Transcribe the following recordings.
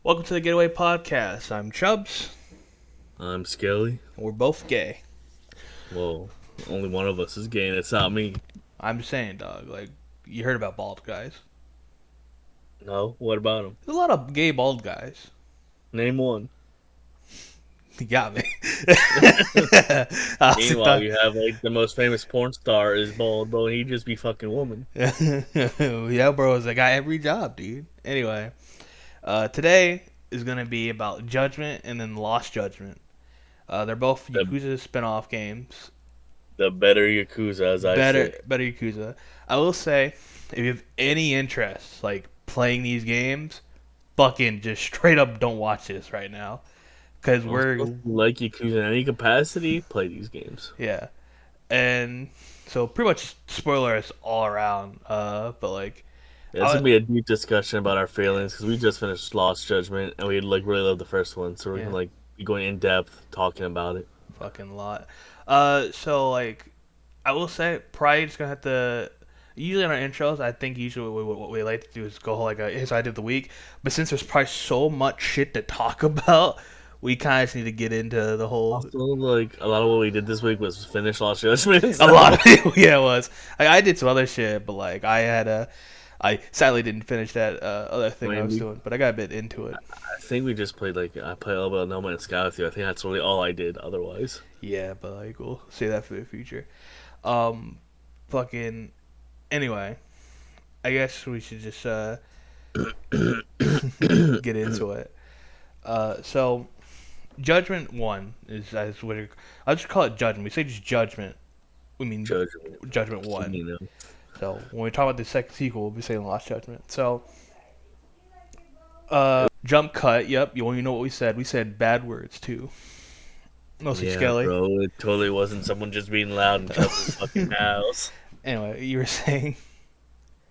Welcome to the Getaway podcast. I'm Chubbs, I'm Skelly. and we're both gay. Well, only one of us is gay, and it's not me. I'm just saying, dog. Like, you heard about bald guys. No? What about him? There's a lot of gay bald guys. Name one. You got me. I honestly Meanwhile, thought, you have like the most famous porn star is bald, but he'd just be fucking woman. yeah, bro, it's like I every job, dude. Anyway, today is gonna be about Judgment and then Lost Judgment. They're both The Yakuza spin-off games. the better Yakuza, as I Better, say. better Yakuza. I will say, if you have any interest, like playing these games, fucking just straight up don't watch this right now, because Also, we're if you like Yakuza in any capacity, play these games. yeah, and so pretty much spoilers all around. But like, Yeah, it's I gonna be a deep discussion about our feelings because we just finished Lost Judgment and we like really love the first one, so we're yeah, gonna like be going in depth talking about it. fucking lot. So like, I will say, probably just gonna have to. Usually in our intros, I think usually what we like to do is go like a his idea of the week. But since there's probably so much shit to talk about, we kind of just need to get into the whole. Also, like a lot of what we did this week was finish Lost Judgment. A lot So. of it, yeah, it was. I did some other shit, but like I sadly didn't finish that other I thing I mean, was doing, but I got a bit into it. I think we just played like I played a little bit of No Man's Sky with you. I think that's really all I did. Otherwise, Yeah, but like we'll save that for the future. Um, fucking. Anyway, I guess we should just get into it. So Judgment One is what I'll just call it Judgment. We say just Judgment. We mean Judgment. Judgment One. You know, So when we talk about the second sequel, we'll be saying Lost Judgment. So jump cut. Yep, you know what we said. We said bad words too. Mostly yeah, Skelly. bro. It totally wasn't someone just being loud in Chubb's fucking house. Anyway, you were saying.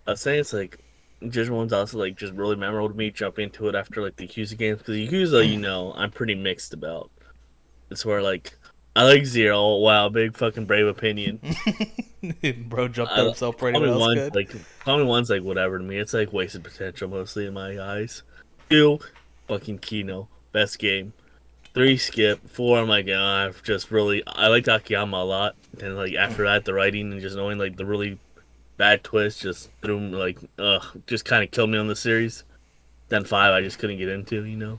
I was saying it's like Judgment One's also like just really memorable to me. Jumping into it after like the Yakuza games because Yakuza, I'm pretty mixed about. It's where like I like Zero. Wow, big fucking brave opinion. Bro jumped I on himself for Call anyone me else once good. like call me once like whatever to me. It's like wasted potential mostly in my eyes. Two, fucking Kino, best game. Three, Skip. Four, I'm like, I've just really I liked Akiyama a lot. And like after that, the writing and just knowing like the really bad twist just threw me like just kind of killed me on the series. Then five, I just couldn't get into. I'm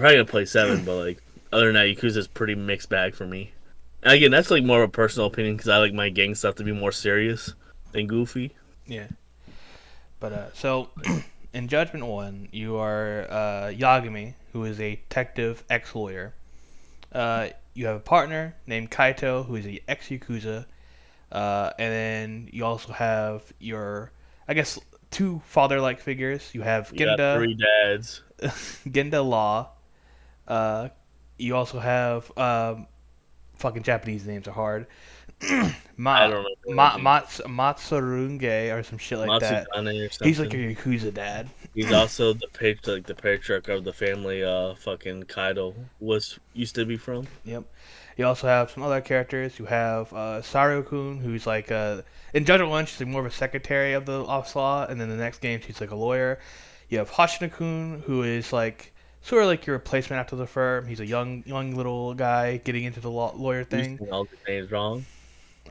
probably gonna play seven, but like other than that, Yakuza's pretty mixed bag for me. And again, that's like more of a personal opinion because I like my gang stuff to be more serious than goofy. Yeah. But so in Judgment One, you are Yagami, who is a detective ex-lawyer. You have a partner named Kaito, who is a ex-Yakuza. And then you also have your, I guess, two father-like figures. You have You got Genda, three dads. Genda Law. Uh, you also have fucking Japanese names are hard. I Ma, don't remember anything. Matsurunge or some shit like that. Matsukane or He's like a something. Yakuza dad. He's also the patriarch of the family. Fucking Kaido was used to be from. Yep. You also have some other characters. You have Saru-kun, who's like in Judgment One, she's like more of a secretary of the office law, and then the next game she's like a lawyer. You have Hashina-kun, who is like sort of like your replacement after the firm. He's a young little guy getting into the lawyer You thing. saying all the names wrong.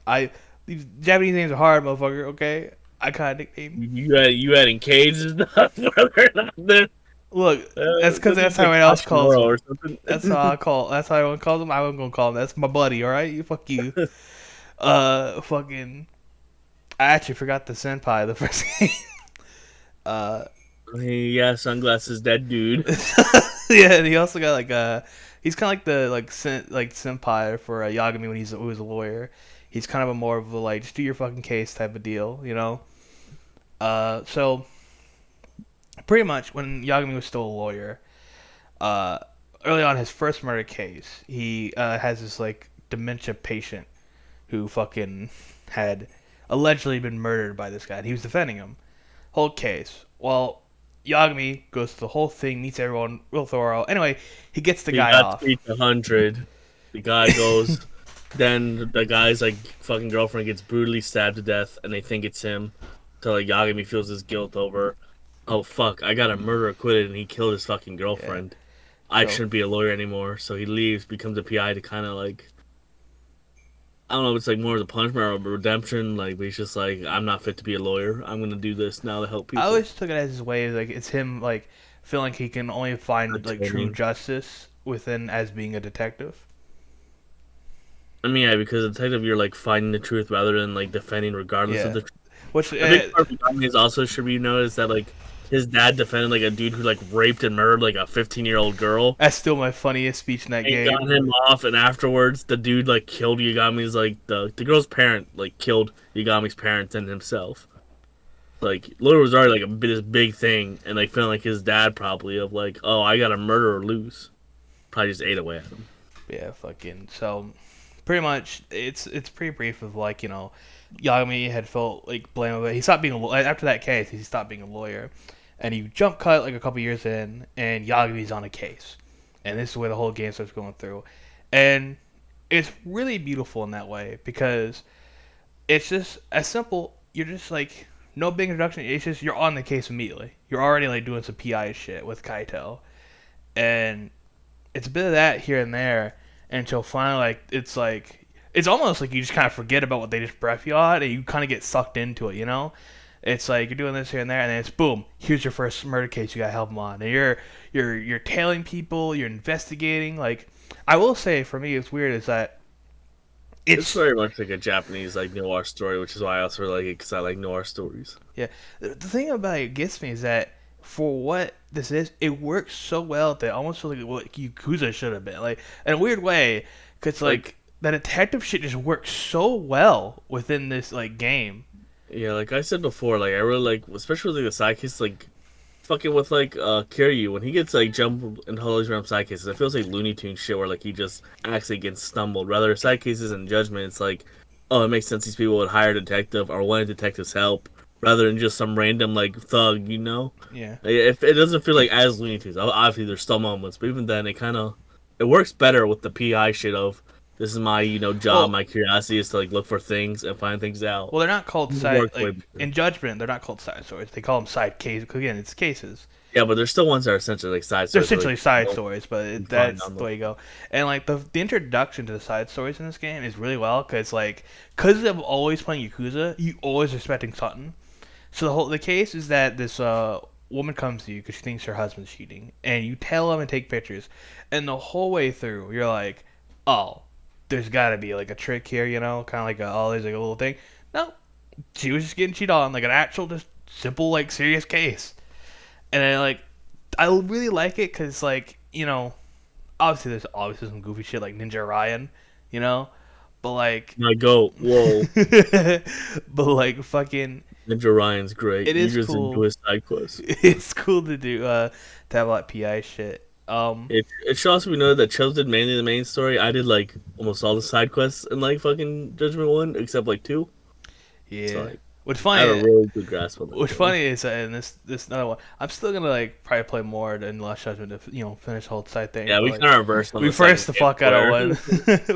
I these Japanese names are hard, motherfucker. Okay, I kind of nickname. You adding K's and stuff. Whether or not Look, that's because this that's is how like everyone else calls Hashimura him. or something. That's how I call. That's how everyone calls him. I'm gonna call him. That's my buddy. All right, you fuck you. Fucking. I actually forgot the senpai the first game. Uh, Yeah, sunglasses, that dude. yeah, and he also got like he's kind of like the like senpai for Yagami when he was a lawyer. He's kind of a more of a like just do your fucking case type of deal, you know. So pretty much when Yagami was still a lawyer, uh, early on his first murder case, he has this like dementia patient who fucking had allegedly been murdered by this guy. And he was defending him. Whole case. Well, Yagami goes through the whole thing, meets everyone real thorough. Anyway, he gets the He guy got to off. reach 100. The guy goes. Then the guy's like fucking girlfriend gets brutally stabbed to death, and they think it's him. So like Yagami feels his guilt over oh fuck, I got a murder acquitted and he killed his fucking Yeah. girlfriend. I So shouldn't be a lawyer anymore. So he leaves, becomes a PI to kind of like, I don't know if it's like more of a punishment or a redemption. Like, but he's just like, I'm not fit to be a lawyer. I'm gonna do this now to help I people. always took it as his way, like it's him like feeling like he can only find like true Attaining. justice within as being a detective. I mean, yeah, because a detective, you're like finding the truth rather than like defending regardless of Yeah. the truth. Which A big part of the is also should be noticed that like his dad defended like a dude who like raped and murdered like a 15-year-old girl that's still my funniest speech in that and got game. him off. And afterwards, the dude like killed Yagami's like the girl's parent like killed Yagami's parents and himself. Like Lord was already like this big thing, and like feeling like his dad probably of like, oh, I got to murder or lose. Probably just ate away at him. Yeah, fucking. So pretty much, it's pretty brief of like Yagami had felt like blame of it. He stopped being after that case. He stopped being a lawyer, and he jump cut like a couple years in, and Yagami's on a case, and this is where the whole game starts going through, and it's really beautiful in that way because it's just as simple. You're just like no big introduction. It's just you're on the case immediately. You're already like doing some PI shit with Kaito, and it's a bit of that here and there until finally it's almost like you just kind of forget about what they just breath you on and you kind of get sucked into it, you know. It's like you're doing this here and there, and then it's boom. Here's your first murder case. You gotta help them on, and you're tailing people. You're investigating. Like I will say, for me, it's weird is that It's it's very much like a Japanese like noir story, which is why I also really like it because I like noir stories. yeah. The thing about it gets me is that for what this is, it works so well that it almost feels like what Yakuza should have been. Like in a weird way, because Like like that detective shit just works so well within this like game. yeah, like I said before, like I really like, especially with like the side cases, like fucking with like Kiryu when he gets like jumped and hollows around side cases. It feels like Looney Tunes shit where like he just accidentally gets stumbled. Rather side cases and Judgment, it's like, oh, it makes sense these people would hire a detective or want a detective's help rather than just some random like thug, you know. Yeah. If it doesn't feel like as Looney Tunes, obviously there's still moments, but even then, it works better with the PI shit of this is my job, Well, my curiosity is to like look for things and find things out. well, they're not called It side works way like better. in Judgment. They're not called side stories. They call them side cases. 'Cause again, it's cases. Yeah, but there's still ones that are essentially like side They're stories where essentially like side you stories, but can find that's on the them. way you go. And like the introduction to the side stories in this game is really well because of always playing Yakuza, you always expecting something. So the case is that this woman comes to you because she thinks her husband's cheating, and you tell him and take pictures, and the whole way through you're like, oh, there's got to be like a trick here, kind of like there's like a little thing. No, she was just getting cheated on, like an actual just simple like serious case, and I really like it because like obviously there's obviously some goofy shit like Ninja Ryan, you know, but like. And I go, whoa, But like fucking Ninja Ryan's great. it You is just cool. enjoy his side quests. It's cool to do to have a lot of PI shit. It should also be noted that Chubbs did mainly the main story. I did like almost all the side quests in like fucking Judgment 1, except like 2. So Yeah. like What's I have a funny really good grasp on that what's game. funny is that in this another one, I'm still gonna like probably play more than Lost Judgment to finish the whole side thing. Yeah, But we like kind of reversed on we the second first the game fuck out of where one.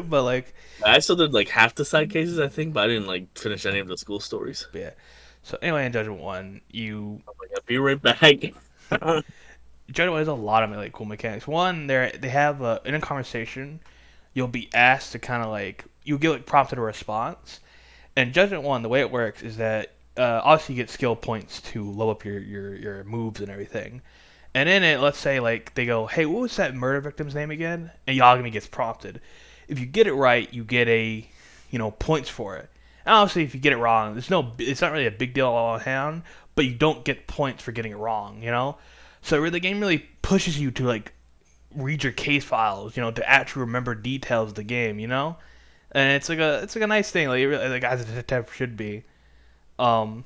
But like I still did like half the side cases, I think, but I didn't like finish any of the school stories. yeah. So anyway, in Judgment One, I'm like, I'll be right back. Judgment One has a lot of like cool mechanics. One, they have in a conversation, you'll be asked to kind of like you get like prompted a response. And Judgment One, the way it works is that obviously you get skill points to level up your moves and everything. And in it, let's say like they go, "Hey, what was that murder victim's name again?" And Yagami gets prompted. If you get it right, you get points for it. And obviously, if you get it wrong, it's not really a big deal all on hand, but you don't get points for getting it wrong, you know. So really, the game really pushes you to like read your case files, to actually remember details of the game, and it's like a nice thing, like as a detective should be. Um,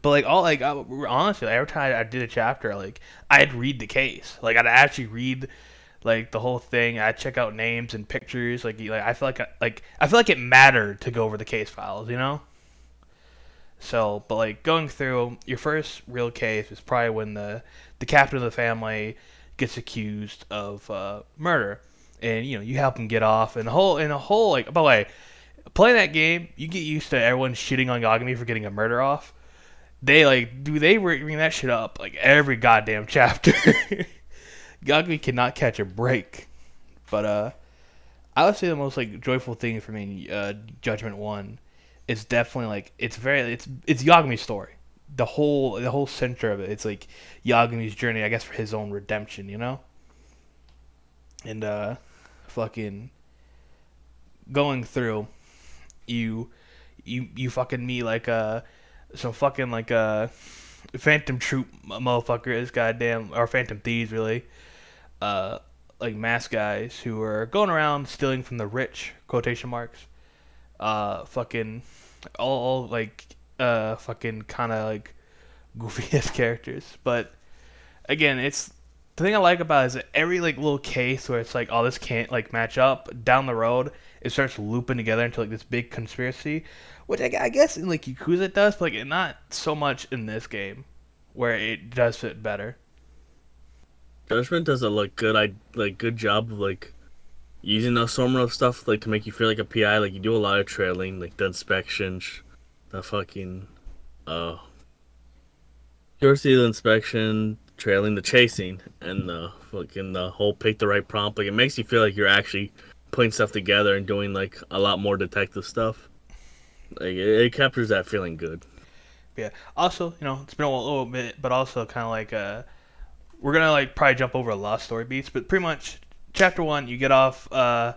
but like honestly, like, every time I did a chapter, like I'd read the case, like I'd actually read like the whole thing. I'd check out names and pictures, like I feel like it mattered to go over the case files. So, but like going through your first real case is probably when the captain of the family gets accused of murder, and you help him get off, and the whole like by the way, playing that game you get used to everyone shitting on Yagami for getting a murder off. they bring that shit up like every goddamn chapter. Yagami cannot catch a break. But I would say the most like joyful thing for me in Judgment One is definitely like it's Yagami's story. The whole center of it. It's like Yagami's journey, I guess, for his own redemption, you know. And fucking going through, you you fucking meet like some fucking like Phantom Troop motherfuckers, goddamn, or Phantom Thieves really, uh, like mask guys who are going around stealing from the rich, quotation marks, fucking all like fucking kind of like goofy ass characters. But again, it's the thing I like about it is that every like little case where it's like, oh, this can't like match up down the road, it starts looping together into like this big conspiracy, which I guess in like Yakuza it does, but like not so much in this game, where it does fit better. Judgment does a good job of like using those sort of stuff like to make you feel like a PI. Like you do a lot of trailing, like the inspections, the fucking uh, the inspection, trailing, the chasing, and the whole pick the right prompt. Like it makes you feel like you're actually putting stuff together and doing like a lot more detective stuff. Like it captures that feeling good. Yeah. Also, it's been a little bit, but also kind of like we're gonna like probably jump over a lot of story beats, but pretty much chapter one, you get off the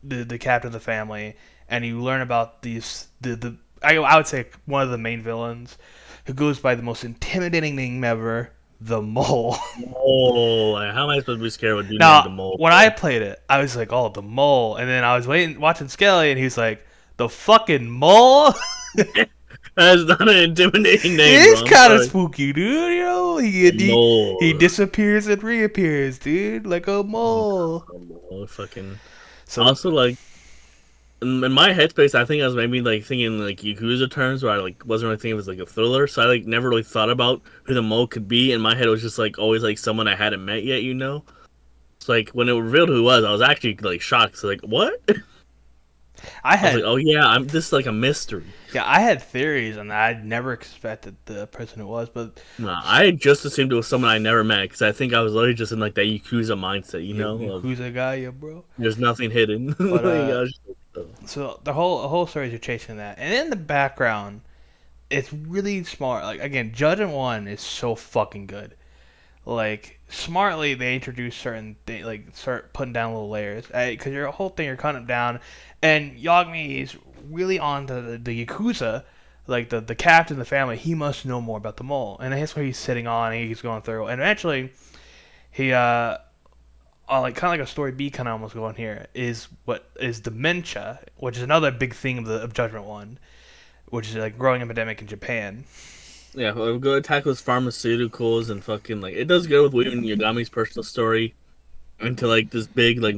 the captain of the family, and you learn about I would say one of the main villains, who goes by the most intimidating name ever, the Mole. Oh, like, how am I supposed to be scared with dude named the Now, mole? when I played it, I was like, oh, the Mole, and then I was watching Skelly, and he's like, the fucking Mole. That's not an intimidating name, It's bro. I'm kind of sorry. spooky, dude. The He mole. disappears and reappears, dude, like a mole. The mole. Fucking. So Also, like in my headspace, I think I was maybe like thinking like Yakuza terms, where I like wasn't really thinking it was like a thriller. So I like never really thought about who the mole could be. In my head, it was just like always like someone I hadn't met yet, you know. It's like when it revealed who it was, I was actually like shocked. So like, what? I I was like, had oh yeah, I'm this is like a mystery. yeah, I had theories, and I'd never expected the person it was, but Nah, I just assumed it was someone I never met because I think I was literally just in like that Yakuza mindset, you know, of who's that guy, yeah, bro? there's nothing hidden. But Like, I was just, so the whole story is chasing that, and in the background, it's really smart. Like again, Judgment One is so fucking good. Like smartly, they introduce certain things, like start putting down little layers, because your whole thing you're cutting them down, and Yagami is really on the Yakuza, like the captain of the family. He must know more about the mole, and that's what he's sitting on. And he's going through, and eventually he like kind of like a story B kind of almost going here is what is dementia, which is another big thing of Judgment One, which is like growing epidemic in Japan. yeah, we'll go tackle his pharmaceuticals and fucking like it does go with weaving Yagami's personal story into like this big like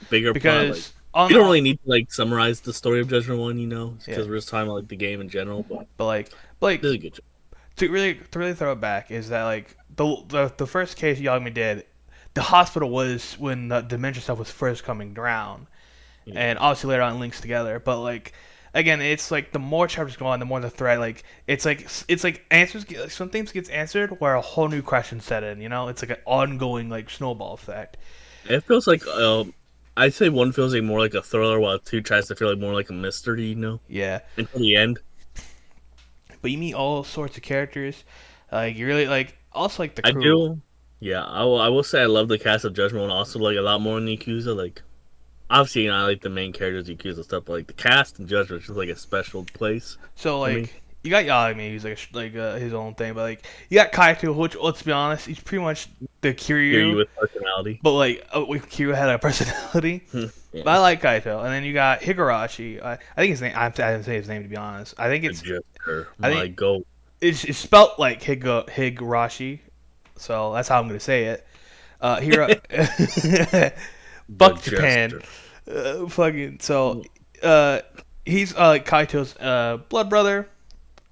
bigger plot. Like Because on we the don't really need to like summarize the story of Judgment One, you know, yeah, because we're just talking about like the game in general. But but like this is a good job. to really throw it back is that like the first case Yagami did, the hospital was when the dementia stuff was first coming around, Yeah. and obviously later on it links together. But like again, it's like the more chapters go on, the more the thread like it's like some things gets answered where a whole new question set in. It's like an ongoing like snowball effect. It feels like I'd say one feels like more like a thriller, while two tries to feel like more like a mystery, you know, Yeah, until the end. but you meet all sorts of characters. Like you really like also like the I crew. do. Yeah, I will say I love the cast of Judgment One also like a lot more than Yakuza. Like obviously, I like the main characters Yakuza stuff, but like the cast and Judgment is just like a special place So for me. like you got Yagami, who's like his own thing, but like you got Kaito, which let's be honest, he's pretty much the Hear you Kiryu, with personality. but like Kiryu had a personality. But I Yeah, like Kaito, and then you got Higurashi. I think his name. I didn't say his name to be honest. I think the Jester, I my think goat, it's spelt like Higurashi, so that's how I'm gonna say it. Hira, the fuck Japan, Jester. fucking so. Uh, he's Kaito's blood brother.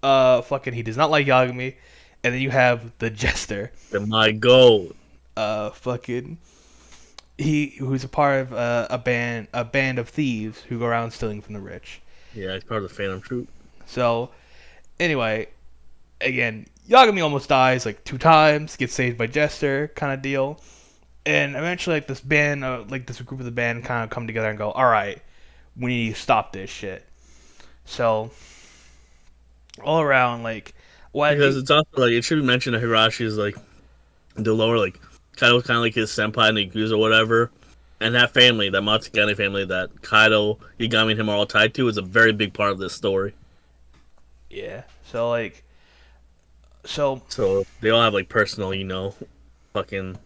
Fucking he does not like Yagami, and then you have the Jester. The my goat. Fucking who's a part of a band of thieves who go around stealing from the rich. Yeah, he's part of the Phantom Troop. So anyway, again, Yagami almost dies like 2 times, gets saved by Jester, kind of deal. And eventually, like this band, like this group of the band, kind of come together and go, "All right, we need to stop this shit." So all around, like what? Because it's also like it should be mentioned that Hirashi is like the lower like kind of like his senpai in the Yakuza or whatever, and that family, that Matsukane family that Kaido, Yagami, and him are all tied to, is a very big part of this story. Yeah. So like, so So they all have like personal, fucking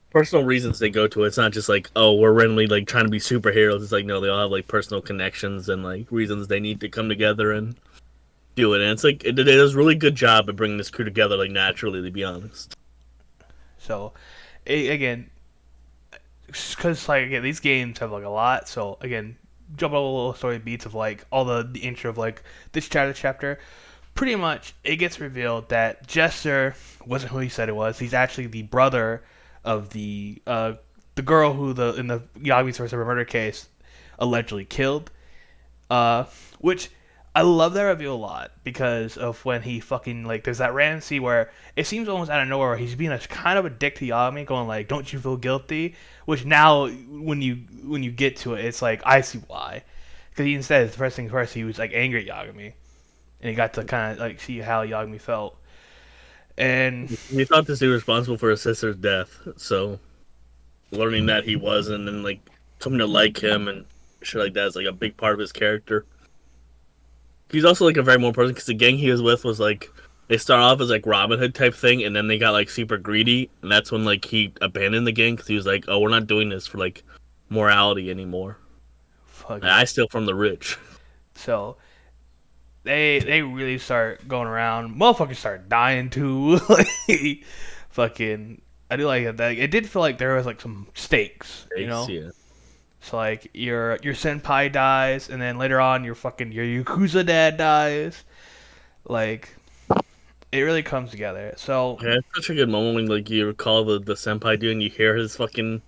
personal reasons they go to it. It's not just like, oh, we're randomly like trying to be superheroes. It's like no, they all have like personal connections and like reasons they need to come together and do it. And it's like it does a really good job of bringing this crew together like naturally. To be honest, so again, because like again, these games have like a lot. So again, jump on a little story beats of like all the intro of like this chapter. Pretty much, it gets revealed that Jester wasn't who he said it was. He's actually the brother of the girl who the in the Yagami's first ever murder case allegedly killed. Uh, which I love that reveal a lot because of when he fucking like there's that random scene where it seems almost out of nowhere where he's being a kind of a dick to Yagami, going like, "Don't you feel guilty?" Which now when you get to it, it's like I see why. Because he instead, the first thing first, he was like angry at Yagami, and he got to kind of like see how Yagami felt. And he thought this dude was responsible for his sister's death. So learning that he wasn't and like coming to like him and shit like that is like a big part of his character. He's also like a very more person because the gang he was with was like they start off as like Robin Hood type thing, and then they got like super greedy, and that's when like he abandoned the gang because he was like, "Oh, we're not doing this for like morality anymore. I steal from the rich." so they really start going around. Motherfuckers start dying too. Like fucking, I do like that. It did feel like there was like some stakes, you know. Yeah. So like your senpai dies, and then later on your Yakuza dad dies. Like it really comes together. So Yeah, it's such a good moment when like you recall the senpai dude and you hear his fucking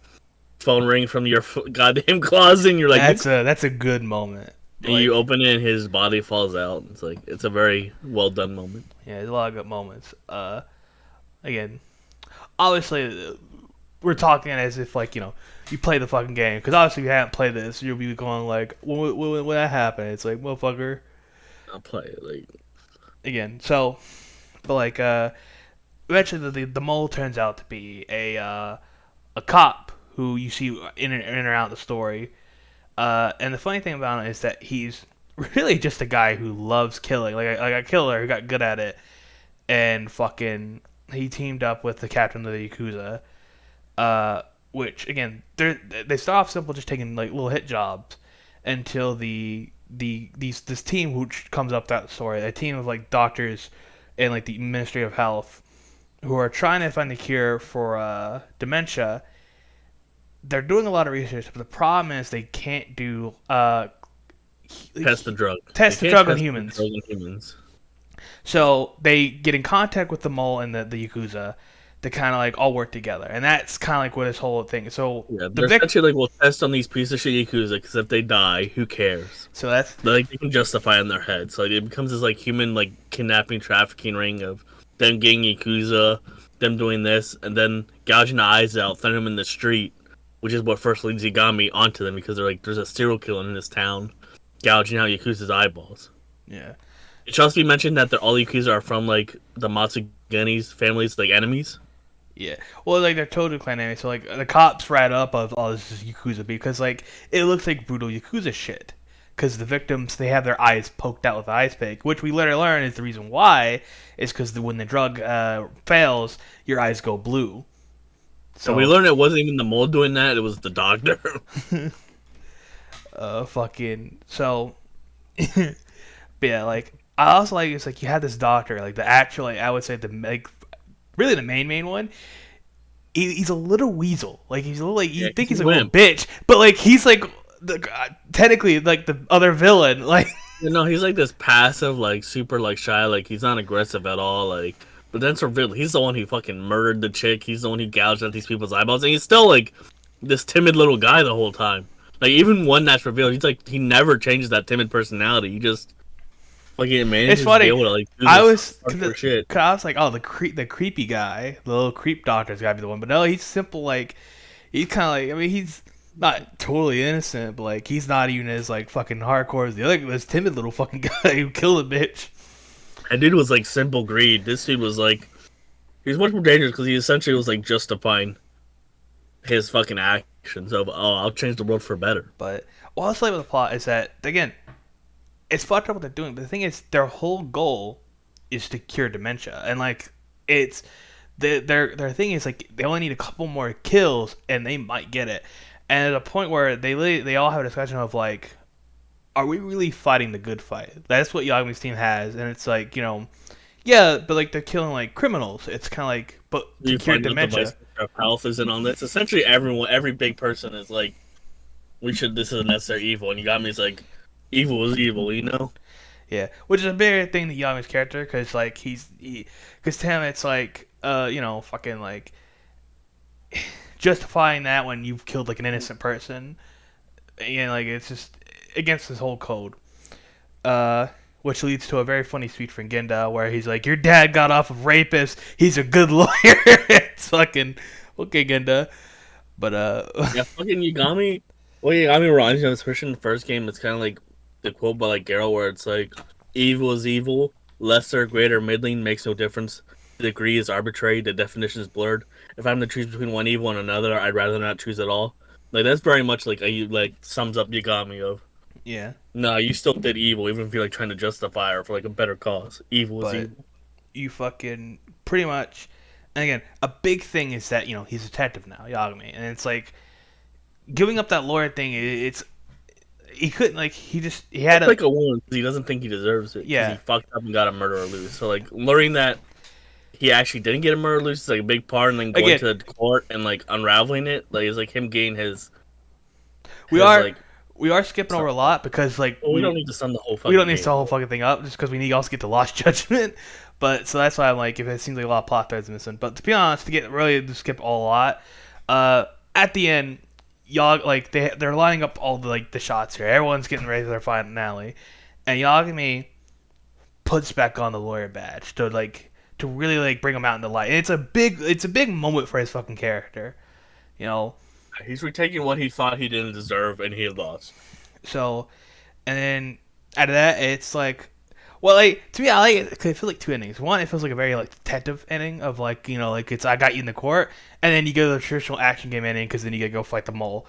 phone ring from your goddamn closet, and you're like, that's a good moment. and Like, you open it and his body falls out. It's like it's a very well done moment. yeah, there's a lot of good moments. Again, obviously we're talking as if like you play the fucking game because obviously if you haven't played this you'll be going like when that happened it's like motherfucker I'll play it like again. So but like eventually the mole turns out to be a cop who you see in and around the story. And the funny thing about him is that he's really just a guy who loves killing, like a killer who got good at it, and fucking he teamed up with the captain of the Yakuza. Which again, they start off simple, just taking like little hit jobs, until this team which comes up that story, a team of like doctors and like the Ministry of Health, who are trying to find a cure for dementia. They're doing a lot of research, but the problem is they can't do test the drug. Test the drug on humans. The drug on humans. So they get in contact with the mole and the Yakuza to kind of like all work together, and that's kind of like what this whole thing is. So yeah, they're essentially like, we'll test on these pieces of shit Yakuza because if they die, who cares? So that's they can justify in their head. So it becomes this like human like kidnapping, trafficking ring of them getting Yakuza, them doing this, and then gouging the eyes out, throwing them in the street, which is what first leads Yagami onto them because they're like, there's a serial killer in this town, gouging out Yakuza's eyeballs. Yeah. It should also be mentioned that all Yakuza are from like the Matsugane's families, like enemies. Yeah. Well, like they're Total Clan enemies, so like the cops rat up of all this Yakuza because like it looks like brutal Yakuza shit. Because the victims, they have their eyes poked out with an ice pick, which we later learn is the reason why is because when the drug fails, your eyes go blue. So we learned it wasn't even the mole doing that; it was the doctor. Fucking so. But yeah, like I also like it's like you had this doctor, like the actual, like, I would say the like really the main one. He's a little weasel, like he's a little like you think he's like a little bitch, but like he's like technically like the other villain, like. He's like this passive, like super like shy, like he's not aggressive at all, like. But then he's the one who fucking murdered the chick. He's the one who gouged out these people's eyeballs, and he's still like this timid little guy the whole time. Like even when that's revealed, he's like he never changes that timid personality. He just Like it It's manages to be funny. able to like do I this was, hardcore shit. cause I was like, oh, the creepy guy, the little creep doctor's gotta be the one. But no, he's simple. Like he's kind of like, I mean, he's not totally innocent, but like he's not even as like fucking hardcore as the other, this timid little fucking guy who killed a bitch. That dude was like simple greed. This dude was like he was much more dangerous because he essentially was like justifying his fucking actions of I'll change the world for better. But what I was like with the plot is that again, it's fucked up what they're doing. But the thing is, their whole goal is to cure dementia, and like it's their thing is like they only need a couple more kills and they might get it. And at a point where they all have a discussion of like, are we really fighting the good fight? That's what Yagumi's team has, and it's like, you know, yeah, but like they're killing like criminals. It's kind of like, but to You cure find out the vice dementia. of health isn't on this. Essentially, every big person is like, this is a necessary evil, and Yagami's like, evil is evil, you know? Yeah, which is a bigger thing than Yagumi's character, because like because to him it's like, you know, fucking like justifying that when you've killed like an innocent person, and like it's just against his whole code. Which leads to a very funny speech from Genda where he's like, "Your dad got off of rapist. He's a good lawyer." It's fucking okay, Genda. But Yeah, fucking Yagami. Well, Yagami reminds me of this Christian first game. It's kind of like the quote by like Geralt, where it's like, "Evil is evil. Lesser, greater, middling makes no difference. The degree is arbitrary. The definition is blurred. If I'm to choose between one evil and another, I'd rather not choose at all." Like that's very much like like sums up Yagami of. yeah, No, you still did evil, even if you're like trying to justify her for like a better cause. Evil is but evil. you fucking pretty much. And again, a big thing is that, you know, he's a detective now, Yagami, and it's like giving up that lawyer thing. It's he couldn't like he had It's a like a wound because he doesn't think he deserves it because he yeah. fucked up and got a murderer loose. So like learning that he actually didn't get a murder loose is like a big part, and then going Again, to the court and like unraveling it, like it's like him getting we his are like. we are skipping over a lot because like Well, we don't need to sum the whole we fucking don't need to game. the whole fucking thing up just because we need to also get to Lost Judgment. But so that's why I'm like, if it seems like a lot of plot threads missing. But to be honest, to get really to skip a lot, at the end, Yag like they're lining up all the like the shots here. Everyone's getting ready for their finale, and Yagami puts back on the lawyer badge to really like bring him out in the light. And it's a big moment for his fucking character, you know. He's retaking what he thought he didn't deserve, and he lost. So, and then out of that, it's like, well, like to me, I like it 'cause it feels like two endings. One, it feels like a very like detective ending of like, you know, like it's I got you in the court, and then you go to the traditional action game ending because then you gotta go fight the mole,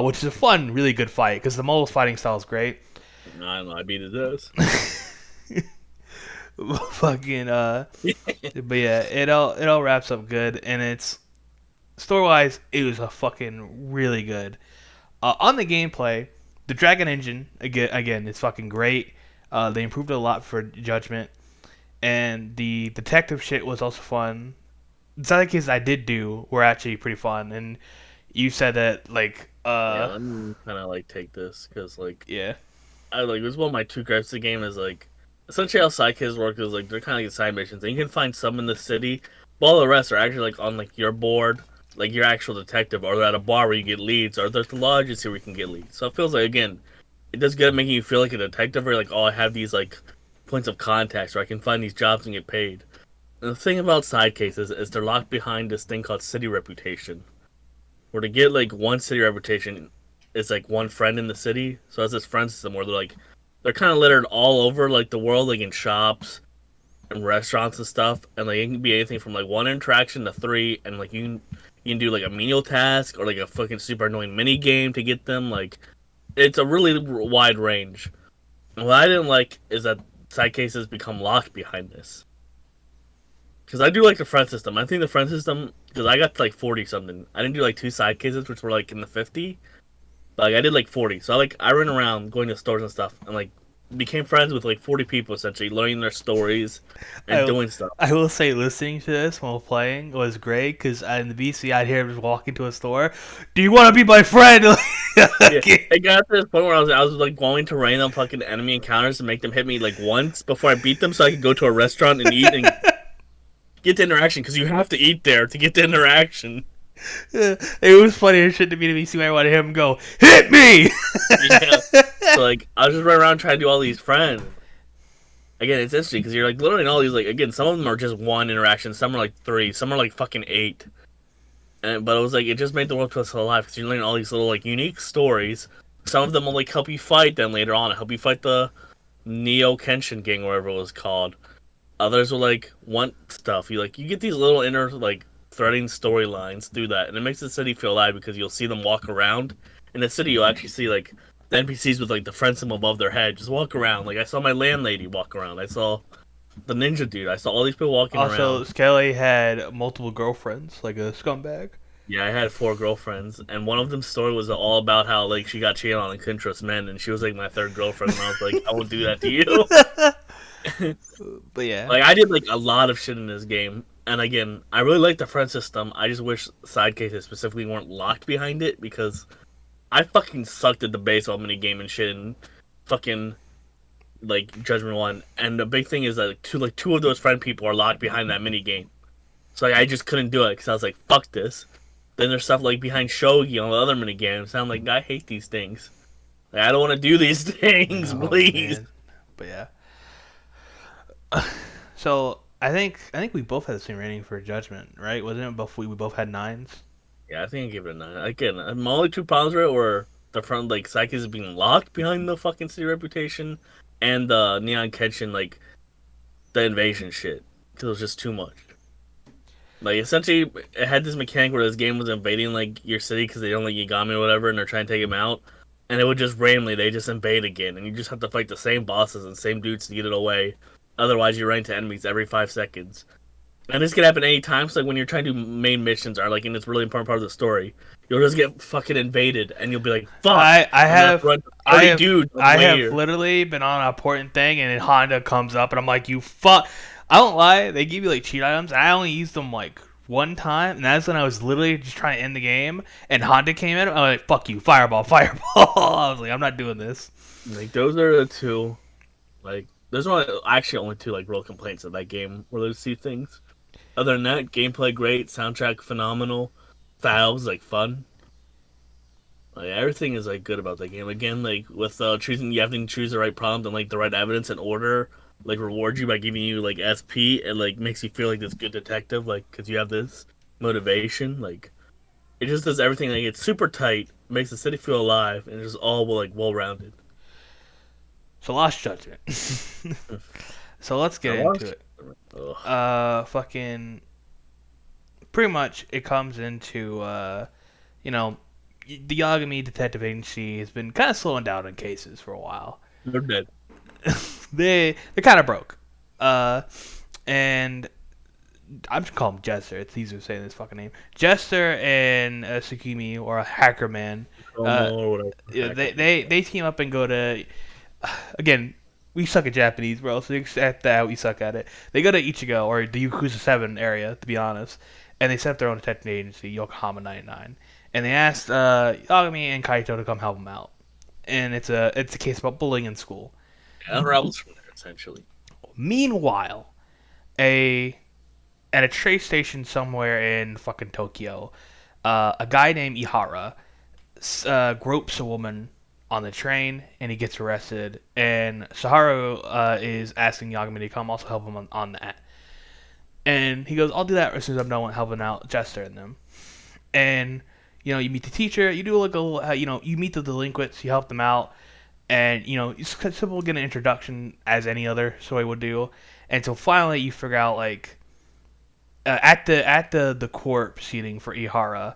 which is a fun, really good fight because the mole's fighting style is great. I don't know. I beat it does. Fucking but yeah, it all wraps up good, and it's story wise, it was a fucking really good. On the gameplay, the Dragon Engine again, it's fucking great. They improved it a lot for Judgment, and the detective shit was also fun. The side cases I did do were actually pretty fun, and you said that like Yeah, let me kind of like take this because like yeah I like this is one of my two gripes of the game is like essentially how sidekicks work is like they're kind of like side missions and you can find some in the city, but all the rest are actually like on like your board, like your actual detective, or they're at a bar where you get leads, or there's the lodges here where you can get leads. So it feels like again, it does good at making you feel like a detective, or like oh I have these like points of contacts where I can find these jobs and get paid. And the thing about side cases is they're locked behind this thing called city reputation, where to get like one city reputation is like one friend in the city. So it's this friend system where they're kind of littered all over like the world, like in shops and restaurants and stuff, and like it can be anything from like one interaction to three, and like you can do like a menial task or like a fucking super annoying mini game to get them. Like it's a really wide range. And what I didn't like is that side cases become locked behind this. Because I do like the friend system. I think the friend system, because I got to like 40 something. I didn't do like two side cases, which were like in the 50. But like I did like 40. So I ran around going to stores and stuff and like became friends with like 40 people essentially, learning their stories and doing stuff. I will say listening to this while playing was great because in the BC I'd hear him just walk into a store. Do you want to be my friend? Yeah, it got to this point where I was like going to random fucking enemy encounters and make them hit me like once before I beat them, so I could go to a restaurant and eat and get the interaction, because you have to eat there to get the interaction. It was funny as shit to me to BC where I wanted him to go hit me. Yeah, so like I was just running around trying to do all these friends. again, it's interesting because you're like learning all these like again, some of them are just one interaction, some are like three, some are like fucking eight. But it was like it just made the world feel so alive because you're learning all these little like unique stories. Some of them will like help you fight then later on, help you fight the Neo Kenshin gang, or whatever it was called. Others will like want stuff. You get these little inner like threading storylines through that, and it makes the city feel alive because you'll see them walk around. In the city, you'll actually see like the NPCs with like the friend symbol above their head just walk around. Like I saw my landlady walk around. I saw the ninja dude. I saw all these people walking Also, around. Skelly had multiple girlfriends, like a scumbag. Yeah, I had four girlfriends, and one of them's story was all about how like she got cheated on and couldn't trust men, and she was like my third girlfriend, and I was like, I won't do that to you. But yeah. Like I did like a lot of shit in this game, and again, I really like the friend system. I just wish side cases specifically weren't locked behind it because I fucking sucked at the baseball mini game and shit, and fucking like Judgment One. And the big thing is that two of those friend people are locked behind that mini game, so like, I just couldn't do it because I was like, fuck this. Then there's stuff like behind Shogi on the other mini games. I'm like, I hate these things. Like, I don't want to do these things, Oh please. man. But yeah. So I think we both had the same rating for Judgment, right? Wasn't it both we both had nines? Yeah, I think I give it a 9. Again, my only two problems with it were the front, like, Psyche being locked behind the fucking city reputation, and the Neon Kenshin, like, the invasion shit. Because it was just too much. Like, essentially, it had this mechanic where this game was invading, like, your city because they don't like Yagami or whatever, and they're trying to take him out. And it would just randomly, they just invade again, and you just have to fight the same bosses and same dudes to get it away. Otherwise, you run into enemies every 5 seconds. And this can happen any time. So like when you're trying to do main missions or like in this really important part of the story, you'll just get fucking invaded, and you'll be like, "Fuck!" I I'm gonna have run I 30 have dudes on the I way have here. literally been on an important thing and then Honda comes up and I'm like, you fuck. I don't lie. They give you like cheat items. And I only used them like one time, and that's when I was literally just trying to end the game. And Honda came in. I'm like, fuck you, fireball, fireball. I was like, I'm not doing this. Like those are the two. Like there's only actually only two like real complaints of that game where those two things. Other than that, gameplay great, soundtrack phenomenal, styles like fun. Like everything is like good about that game. Again, like with choosing, you have to choose the right prompt and like the right evidence and order. Like rewards you by giving you like SP and like makes you feel like this good detective. Like because you have this motivation. Like it just does everything. Like it's super tight, makes the city feel alive, and it's just all like well rounded. So Lost Judgment. So let's I get into watched. it. Ugh. Fucking. Pretty much, it comes into you know, the Yagami Detective Agency has been kind of slowing down in cases for a while. They're dead. They're kind of broke. Uh, and I'm just calling him Jester. It's easier saying this fucking name. Jester and Tsukimi, or a hacker man. Uh, Promo or whatever. yeah, they team up and go to. Again, we suck at Japanese, bro. So you accept that we suck at it. They go to Ichigo or the Yakuza 7 area, to be honest, and they set up their own detective agency, Yokohama 99, and they asked Yagami and Kaito to come help them out. And it's a case about bullying in school. Yeah, unravels from there essentially. Meanwhile, a at a train station somewhere in fucking Tokyo, a guy named Ihara gropes a woman on the train, and he gets arrested. And Saharu is asking Yagami to come also help him on that. And he goes, "I'll do that as soon as I'm done helping out Jester and them." And you meet the teacher, you do like a little, you meet the delinquents, you help them out, and it's simple get an introduction as any other story would do, until finally you figure out like at the court proceeding for Ihara,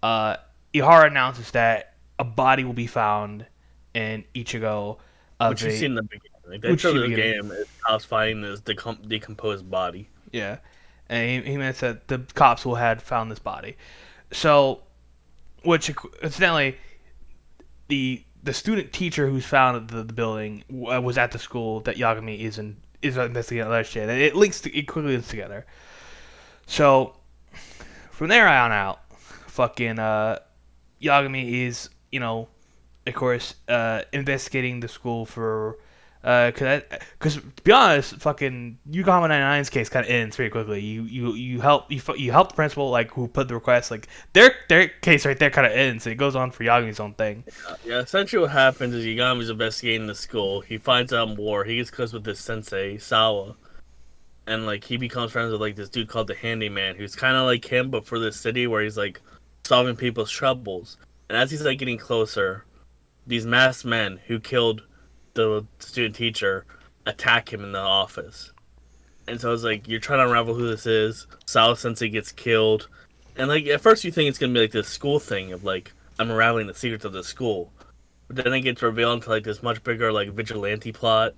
uh, Ihara announces that a body will be found in Ichigo of Which you see a in the beginning. Like the which intro you of the beginning. game is cops finding this decomposed body. Yeah, and he meant that the cops will had found this body. So, which incidentally, the student teacher who's found at the building was at the school that Yagami is investigating other shit, and it quickly links together. So from there on out, fucking Yagami is of course investigating the school for Cause to be honest, fucking Yukama 99's case kind of ends pretty quickly. You help the principal like who put the request, like their case right there kind of ends. And it goes on for Yagami's own thing. Yeah, essentially what happens is Yagami's investigating the school. He finds out more. He gets close with this sensei, Sawa. And, like, he becomes friends with, like, this dude called the Handyman, who's kind of like him, but for this city where he's, like, solving people's troubles. And as he's, like, getting closer, these masked men who killed the student teacher attack him in the office. And so it's like, you're trying to unravel who this is. Sawa Sensei gets killed. And, like, at first you think it's going to be, like, this school thing of, like, I'm unraveling the secrets of the school. But then it gets revealed into, like, this much bigger, like, vigilante plot.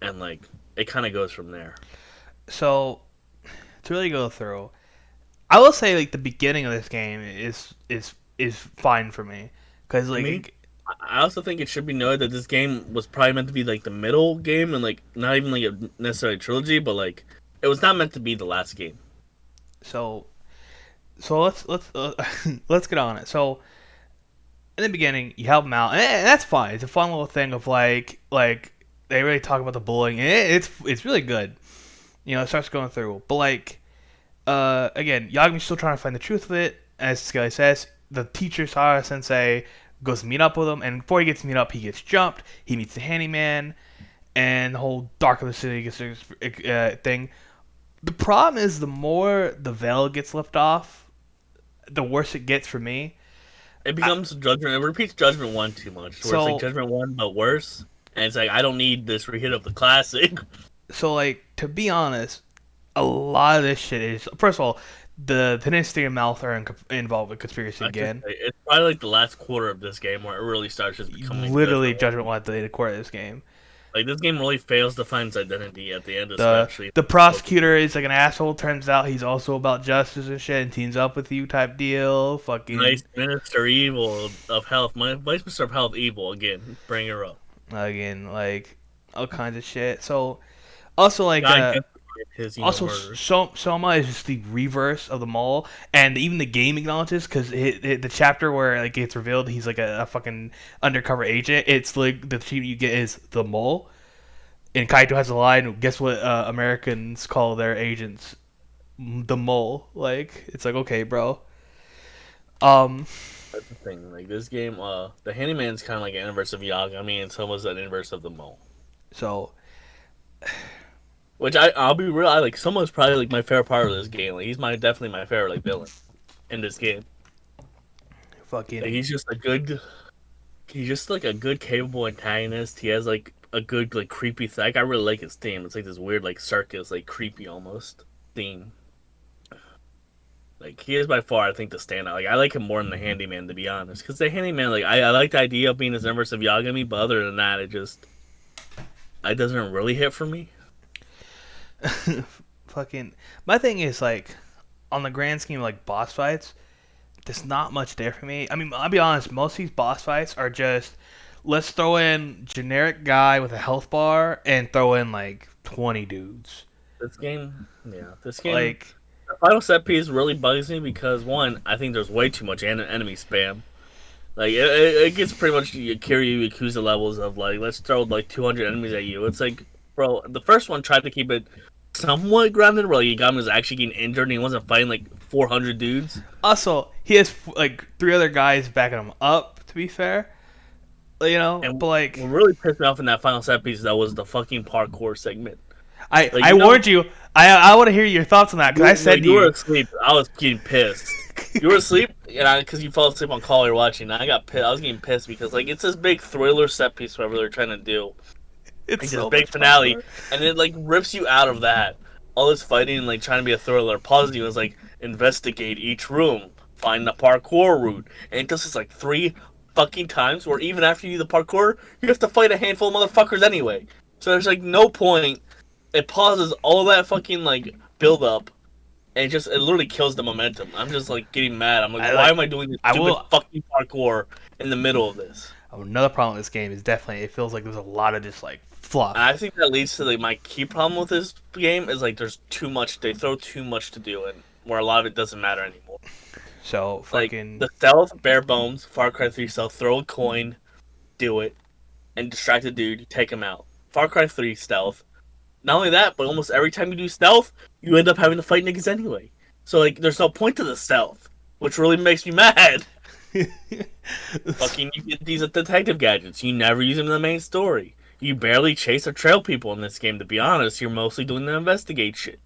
And, like, it kind of goes from there. So to really go through, I will say like the beginning of this game is fine for me because I mean, like I also think it should be noted that this game was probably meant to be like the middle game and like not even like a necessarily trilogy, but like it was not meant to be the last game. so so let's let's get on it. So in the beginning, you help them out, and that's fine. It's a fun little thing of like they really talk about the bullying, and it's really good. You know, it starts going through, but like again, Yagami's still trying to find the truth of it. As this guy says, the teacher Sara Sensei goes to meet up with him, and before he gets to meet up, he gets jumped. He meets the handyman, and the whole Dark of the City gets thing. The problem is, the more the veil gets lifted off, the worse it gets for me. It becomes Judgment. It repeats Judgment 1 too much, where it's like Judgment 1 but worse. And it's like I don't need this rehit of the classic. So like to be honest, a lot of this shit is first of all the Dynasty and Mouth are involved with conspiracy again. It's probably like the last quarter of this game where it really starts just becoming Literally, Judgment wanted to core of this game. Like this game really fails to find its identity at the end, especially. The prosecutor is like an asshole. Turns out he's also about justice and shit, and teams up with you type deal. Fucking nice Minister Evil of Health, my Vice Minister of Health Evil again. Bring her up again, like all kinds of shit. So also like also Soma is just the reverse of the mole, and even the game acknowledges because the chapter where like it's revealed he's like a fucking undercover agent. It's like the achievement you get is the mole, and Kaito has a line. Guess what? Americans call their agents the mole. Like it's like okay, bro. That's the thing. Like this game, the Handyman's kind of like an inverse of Yagami, and Soma's an inverse of the mole. So. Which I'll be real, I like Soma's probably like my favorite part of this game. Like he's definitely my favorite like villain in this game. Fucking like, he's just like a good capable antagonist. He has like a good like creepy thing. Like, I really like his theme. It's like this weird like circus, like creepy almost theme. Like he is by far I think the standout. Like I like him more than the Handyman to be honest. Because the Handyman like I like the idea of being his inverse of Yagami, but other than that it doesn't really hit for me. Fucking my thing is like on the grand scheme of like boss fights, there's not much there for me. I mean, I'll be honest, most of these boss fights are just let's throw in generic guy with a health bar and throw in like 20 dudes. This game like the final set piece really bugs me because one, I think there's way too much enemy spam. Like it gets pretty much Kiryu Yakuza levels of like let's throw like 200 enemies at you. It's like, bro, the first one tried to keep it somewhat grounded where like, Yagami was actually getting injured and he wasn't fighting like 400 dudes. Also, he has like 3 other guys backing him up, to be fair. You know, and but like what really pissed me off in that final set piece that was the fucking parkour segment. I warned you. I want to hear your thoughts on that because I said you were asleep. I was getting pissed. You were asleep, because you fell asleep on call you're watching. I got pissed. I was getting pissed because like it's this big thriller set piece whatever they're trying to do. It's so this big finale, and it like rips you out of that. All this fighting and like trying to be a thriller, pauses you as like investigate each room, find the parkour route, and it does this like 3 fucking times. Where even after you do the parkour, you have to fight a handful of motherfuckers anyway. So there's like no point. It pauses all that fucking like build up, and it literally kills the momentum. I'm just like getting mad. I'm like, why am I doing this stupid fucking parkour in the middle of this? Another problem with this game is definitely it feels like there's a lot of just like fluff. And I think that leads to like my key problem with this game is like there's too much. They throw too much to do, and where a lot of it doesn't matter anymore. So fucking like the stealth, bare bones, Far Cry 3 stealth. Throw a coin, do it. and distract the dude, you take him out. Far Cry 3 stealth. Not only that, but almost every time you do stealth, you end up having to fight niggas anyway. So like, there's no point to the stealth, which really makes me mad. Fucking, you get these detective gadgets. You never use them in the main story. You barely chase or trail people in this game. To be honest, you're mostly doing the investigate shit.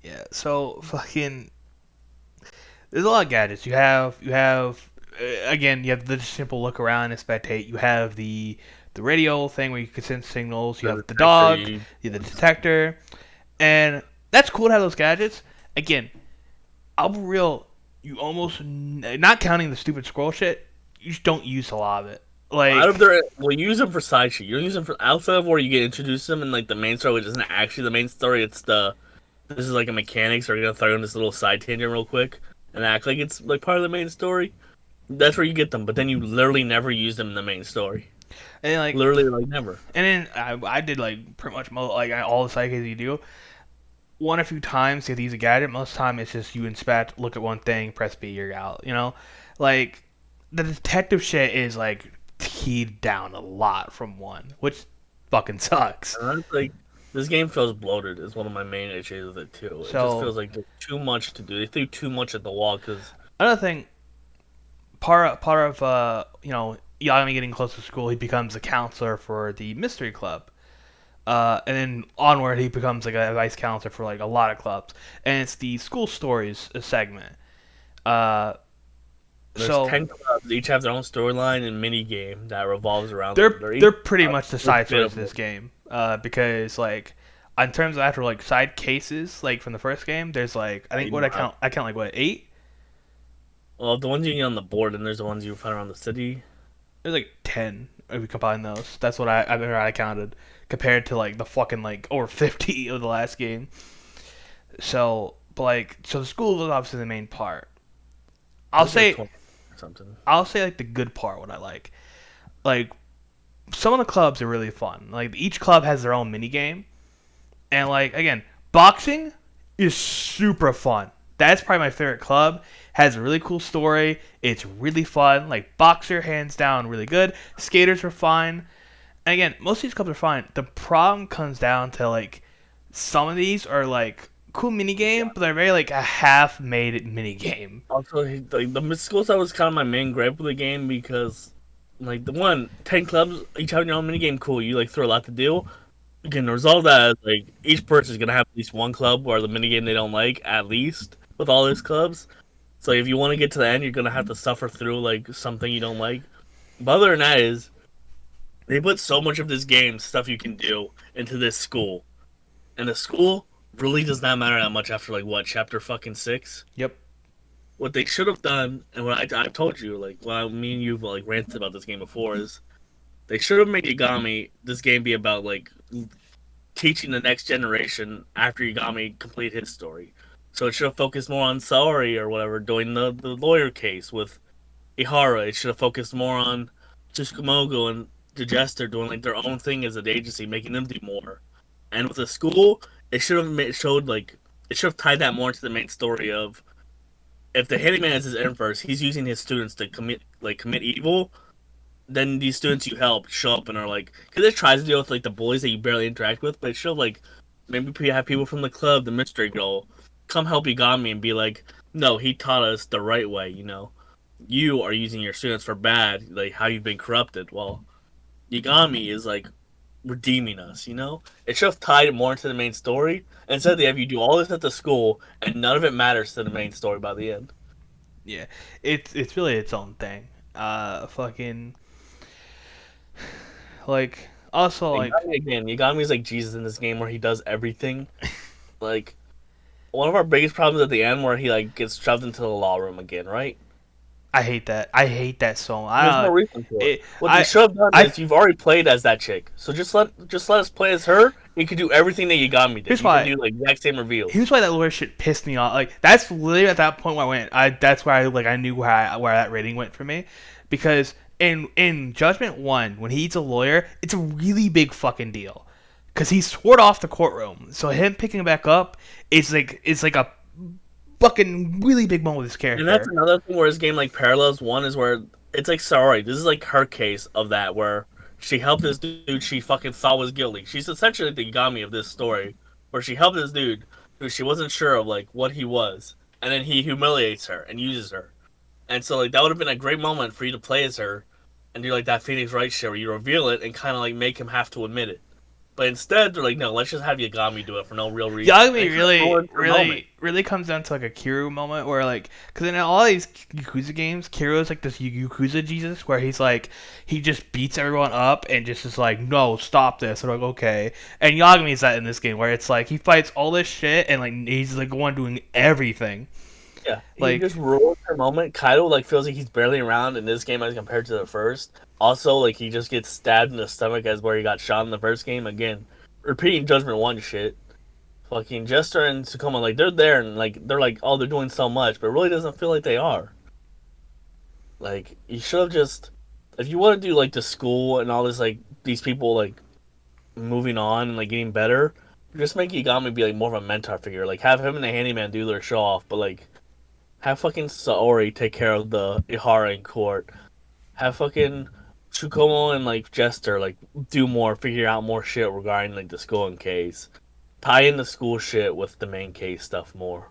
Yeah, so fucking there's a lot of gadgets. Again, you have the simple look around and spectate. You have the radio thing where you can send signals. You The have the detector, dog, you have the detector, and that's cool to have those gadgets. Again, I'll be real. You almost not counting the stupid scroll shit. You just don't use a lot of it. out Like of their, well, you use them for side shit. You don't use them for outside of where you get introduced to them in like the main story, which isn't actually the main story. It's the this is like a mechanics. Or you're gonna throw in this little side tangent real quick and act like it's like part of the main story. That's where you get them, but then you literally never use them in the main story. and like Literally, like never. and then I did like pretty much all the side cases you do. One a few times to use a gadget. Most of the time it's just you inspect, look at one thing, press B, you're out. You know, like the detective shit is like keyed down a lot from one, which fucking sucks. And that's like this game feels bloated. Is one of my main issues with it too. It just So feels like there's too much to do. They threw too much at the wall because another thing, part of Yagami getting close to school, he becomes a counselor for the mystery club. And then onward, he becomes like a vice counselor for like a lot of clubs, and it's the school stories segment. Uh, there's so 10 clubs. They each have their own storyline and mini game that revolves around they're them. Each they're pretty much the they're side stories of beautiful. this game. Because like in terms of actual like side cases, like from the first game, there's like I think what I count like what 8. Well, the ones you get on the board, and there's the ones you find around the city. There's like 10 if we combine those. That's what I counted compared to like the fucking like over 50 of the last game. So, but like, so the school is obviously the main part. I I'll think there's say, 20 or something. I'll say like the good part. What I like some of the clubs are really fun. Like each club has their own mini game, and like again, boxing is super fun. That's probably my favorite club. Has a really cool story. It's really fun. Like boxer, hands down, really good. Skaters are fine. And again, most of these clubs are fine. The problem comes down to like some of these are like cool mini game, but they're very like a half-made mini game. Also, like, the school side was kind of my main gripe with the game because, like, 10 clubs, each having their own mini game, cool. You like throw a lot to do. You can resolve that as, like, each person is gonna have at least one club or the mini game they don't like, at least with all these clubs. So if you want to get to the end, you're gonna have to suffer through like something you don't like. But other than that is, they put so much of this game stuff you can do into this school, and the school really does not matter that much after like what chapter fucking 6. Yep. What they should have done, and what I've told you, like, well, me and you've like ranted about this game before, is they should have made Yagami this game be about like teaching the next generation after Yagami complete his story. So it should have focused more on Saori or whatever doing the lawyer case with Ihara. It should have focused more on Tsukumogo and the Jester doing like their own thing as an agency, making them do more. And with the school, it should have showed like it should have tied that more into the main story of if the hitman is his end first, he's using his students to commit evil. Then these students you help show up and are like, because it tries to deal with like the bullies that you barely interact with, but it should like maybe have people from the club, the mystery girl, come help Yagami and be like, no, he taught us the right way. You are using your students for bad, like how you've been corrupted. Well, Yagami is like redeeming us. It should have tied it more into the main story. Instead, they have you do all this at the school, and none of it matters to the main story by the end. Yeah. It's really its own thing. Fucking like also like Yagami's like Jesus in this game where he does everything. Like one of our biggest problems at the end where he like gets shoved into the law room again, right? I hate that. I hate that so much. There's no reason for it. It, What they should have done is you've already played as that chick, so just let us play as her. You can do everything that Yagami did. Here's You why. can do like the exact same reveals. Here's why that lawyer shit pissed me off. Like that's literally at that point where that's where I knew where that rating went for me, because in Judgment 1 when he's a lawyer, it's a really big fucking deal, because he's sworn off the courtroom. So him picking it back up, it's like a fucking really big moment with his character. And that's another thing where his game like parallels one is where it's like sorry, this is like her case of that where she helped this dude she fucking saw was guilty. She's essentially the Yagami of this story, where she helped this dude who she wasn't sure of like what he was, and then he humiliates her and uses her. And so like that would have been a great moment for you to play as her and do like that Phoenix Wright shit where you reveal it and kind of like make him have to admit it. But instead, they're like, no, let's just have Yagami do it for no real reason. Yagami really comes down to like a Kiryu moment where like, because in all these Yakuza games, Kiryu is like this Yakuza Jesus where he's like, he just beats everyone up and just is like, no, stop this. And they're like, okay. And Yagami's that in this game where it's like he fights all this shit and like he's like the one doing everything. Yeah, he Like, just rules for a moment. Kaido like feels like he's barely around in this game as compared to the first. Also, like he just gets stabbed in the stomach as where he got shot in the first game. Again, repeating Judgment 1 shit. Fucking Jester and Sukuma, like they're there and like they're like, oh, they're doing so much, but it really doesn't feel like they are. Like you should have just, if you want to do like the school and all this, like these people like moving on and like getting better, just make Igami be like more of a mentor figure. Like have him and the handyman do their show off, but like have fucking Saori take care of the Ihara in court. Have fucking Tsukumo and like Jester like do more, figure out more shit regarding like the school and case. Tie in the school shit with the main case stuff more.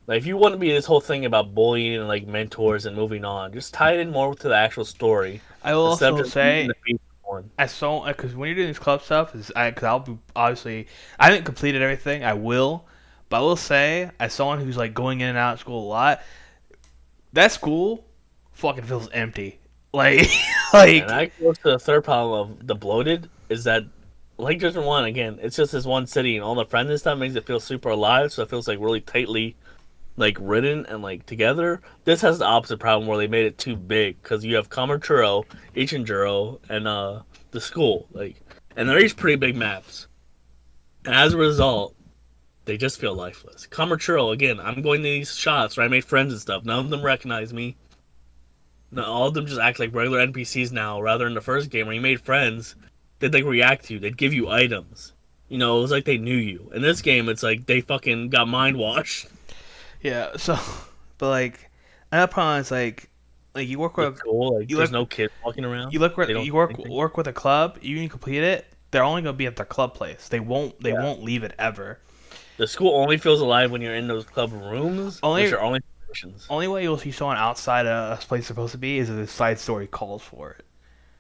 Like if you want to be this whole thing about bullying and like mentors and moving on, just tie it in more to the actual story I will instead of also just being say, the feature one. as so, because when you're doing this club stuff, because I'll be obviously, I haven't completed everything. I will, but I will say, as someone who's like going in and out of school a lot, that school fucking feels empty. Like, And like I go to the third problem of the bloated is that like Judgment One again, it's just this one city and all the friends and stuff makes it feel super alive, so it feels like really tightly like written and like together. This has the opposite problem where they made it too big because you have Kamakuro, Ichinjuro, and the school like, and they're each pretty big maps. And as a result, they just feel lifeless. Kamakuro again, I'm going to these shots where I made friends and stuff. None of them recognize me. No, all of them just act like regular NPCs now, rather in the first game where you made friends, they'd like react to you, they'd give you items. You know, it was like they knew you. In this game, it's like they fucking got mind washed. yeah. So, but like another problem is like you work with It's cool. Like, you there's look no kids walking around. you look They don't you do work anything. work with a club. You complete it. They're only gonna be at their club place. They Yeah. won't leave it ever. The school only feels alive when you're in those club rooms, which Only are only missions. only way you'll see someone outside a place supposed to be is if the side story calls for it.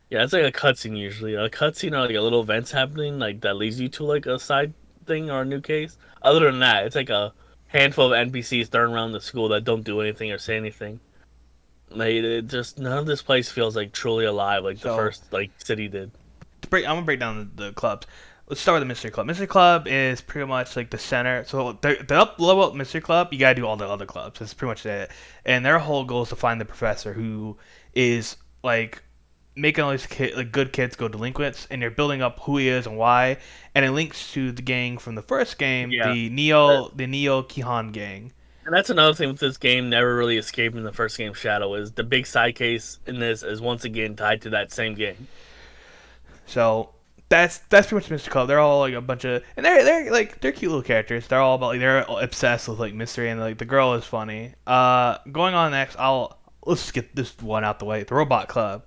Yeah, it's like a cutscene usually. A cutscene or like a little events happening, like that leads you to like a side thing or a new case. Other than that, it's like a handful of NPCs thrown around the school that don't do anything or say anything. Like it just none of this place feels like truly alive like the So first like city did. I'm gonna break down the clubs. Let's start with the Mystery Club. Mystery Club is pretty much like the center. So the up level up Mystery Club, you gotta do all the other clubs. That's pretty much it. And their whole goal is to find the professor who is like making all these like good kids go delinquents, and they're building up who he is and why. And it links to the gang from the first game, Yeah, the Neo Kihan gang. and that's another thing with this game never really escaping the first game Shadow is the big side case in this is once again tied to that same game. So that's pretty much Mystery Club. They're all like a bunch of, and they're cute little characters. They're all about like they're obsessed with like mystery, and like the girl is funny. Going on next, let's just get this one out the way. The Robot Club.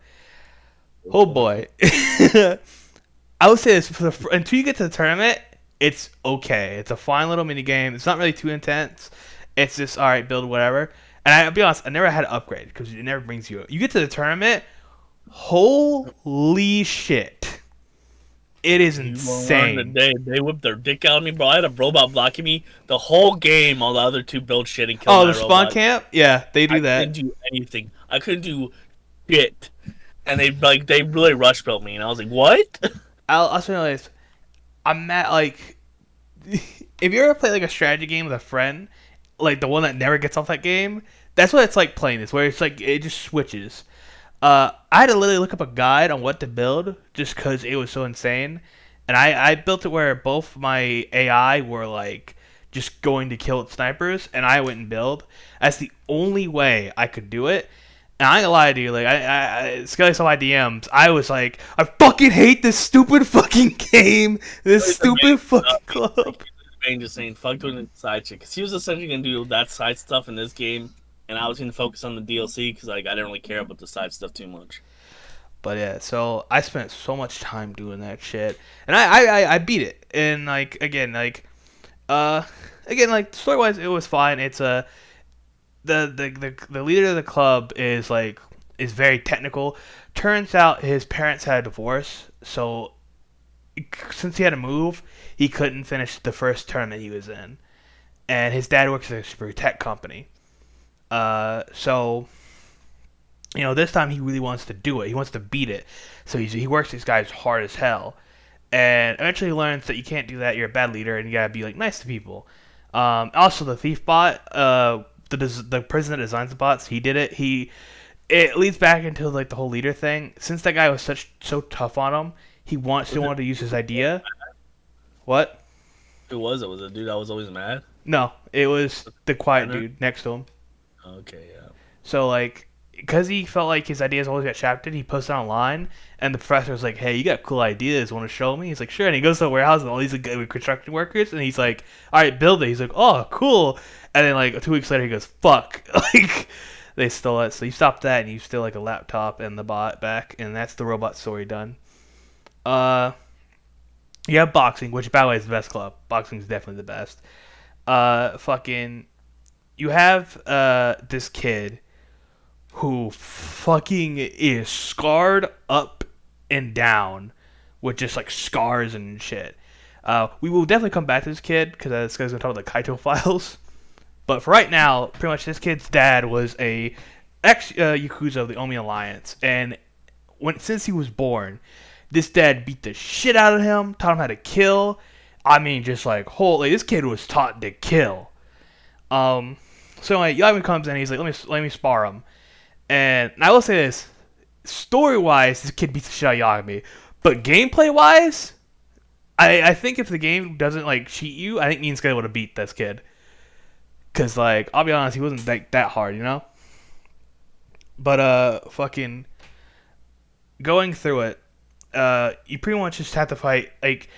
Oh boy, I would say this until you get to the tournament, it's okay. It's a fine little mini game. It's not really too intense. It's just all right, build whatever. And I'll be honest, I never had to upgrade because it never brings you. You get to the tournament, holy shit. It is You won't learn the insane. day they whipped their dick out of me, bro. I had a robot blocking me the whole game. All the other two build shit and kill Oh, my the spawn robot. camp? Yeah, they do I couldn't that. do anything. I couldn't do shit. And they really rush built me, and I was like, what? I'll say this. I'm at like, if you ever play like a strategy game with a friend, like the one that never gets off that game, that's what it's like playing this, where it's like it just switches. I had to literally look up a guide on what to build just because it was so insane, and I built it where both my AI were like just going to kill snipers, and I went and build. That's the only way I could do it. And I ain't gonna lie to you, like Skelly saw my DMs. I was like, I fucking hate this stupid fucking game, this stupid fucking club. Bane just saying fuck doing the side shit because he was essentially gonna do that side stuff in this game, and I was gonna focus on the DLC because like I didn't really care about the side stuff too much. But yeah, so I spent so much time doing that shit, and I beat it. And like uh again like story wise, it was fine. It's a the leader of the club is very technical. Turns out his parents had a divorce, so since he had to move, he couldn't finish the first tournament he was in. And his dad works at a super tech company. So this time he really wants to do it. He wants to beat it. So he works these guys hard as hell, and eventually he learns that you can't do that. You're a bad leader, and you gotta be like nice to people. Also, the thief bot, the person that designs the bots, he did it. It leads back into like the whole leader thing. Since that guy was so tough on him, he wanted to use his idea. What? Who was it? Was it a dude that was always mad? No, it was the quiet dude next to him. Okay, yeah. So like, because he felt like his ideas always got shafted, he posted online, and the professor was like, "Hey, you got cool ideas? Want to show me?" He's like, "Sure." And he goes to the warehouse and all these like, construction workers, and he's like, "All right, build it." He's like, "Oh, cool." And then like 2 weeks later, he goes, "Fuck!" Like they stole it. So you stop that, and you steal like a laptop and the bot back, and that's the robot story done. Uh, you have boxing, which by the way is the best club. Boxing is definitely the best. Fucking, you have this kid who fucking is scarred up and down with just like scars and shit. We will definitely come back to this kid because this guy's gonna talk about the Kaito files. But for right now, pretty much this kid's dad was a ex Yakuza of the Omi Alliance, and since he was born, this dad beat the shit out of him, taught him how to kill. I mean, just like holy, this kid was taught to kill. So like Yagami comes in, he's like, let me spar him. And I will say this, story-wise, this kid beats the shit out of Yagami. But gameplay-wise, I think if the game doesn't, like, cheat you, I think me and Sky would have beat this kid. Because, like, I'll be honest, he wasn't that hard, you know? But, fucking, going through it, you pretty much just have to fight, like,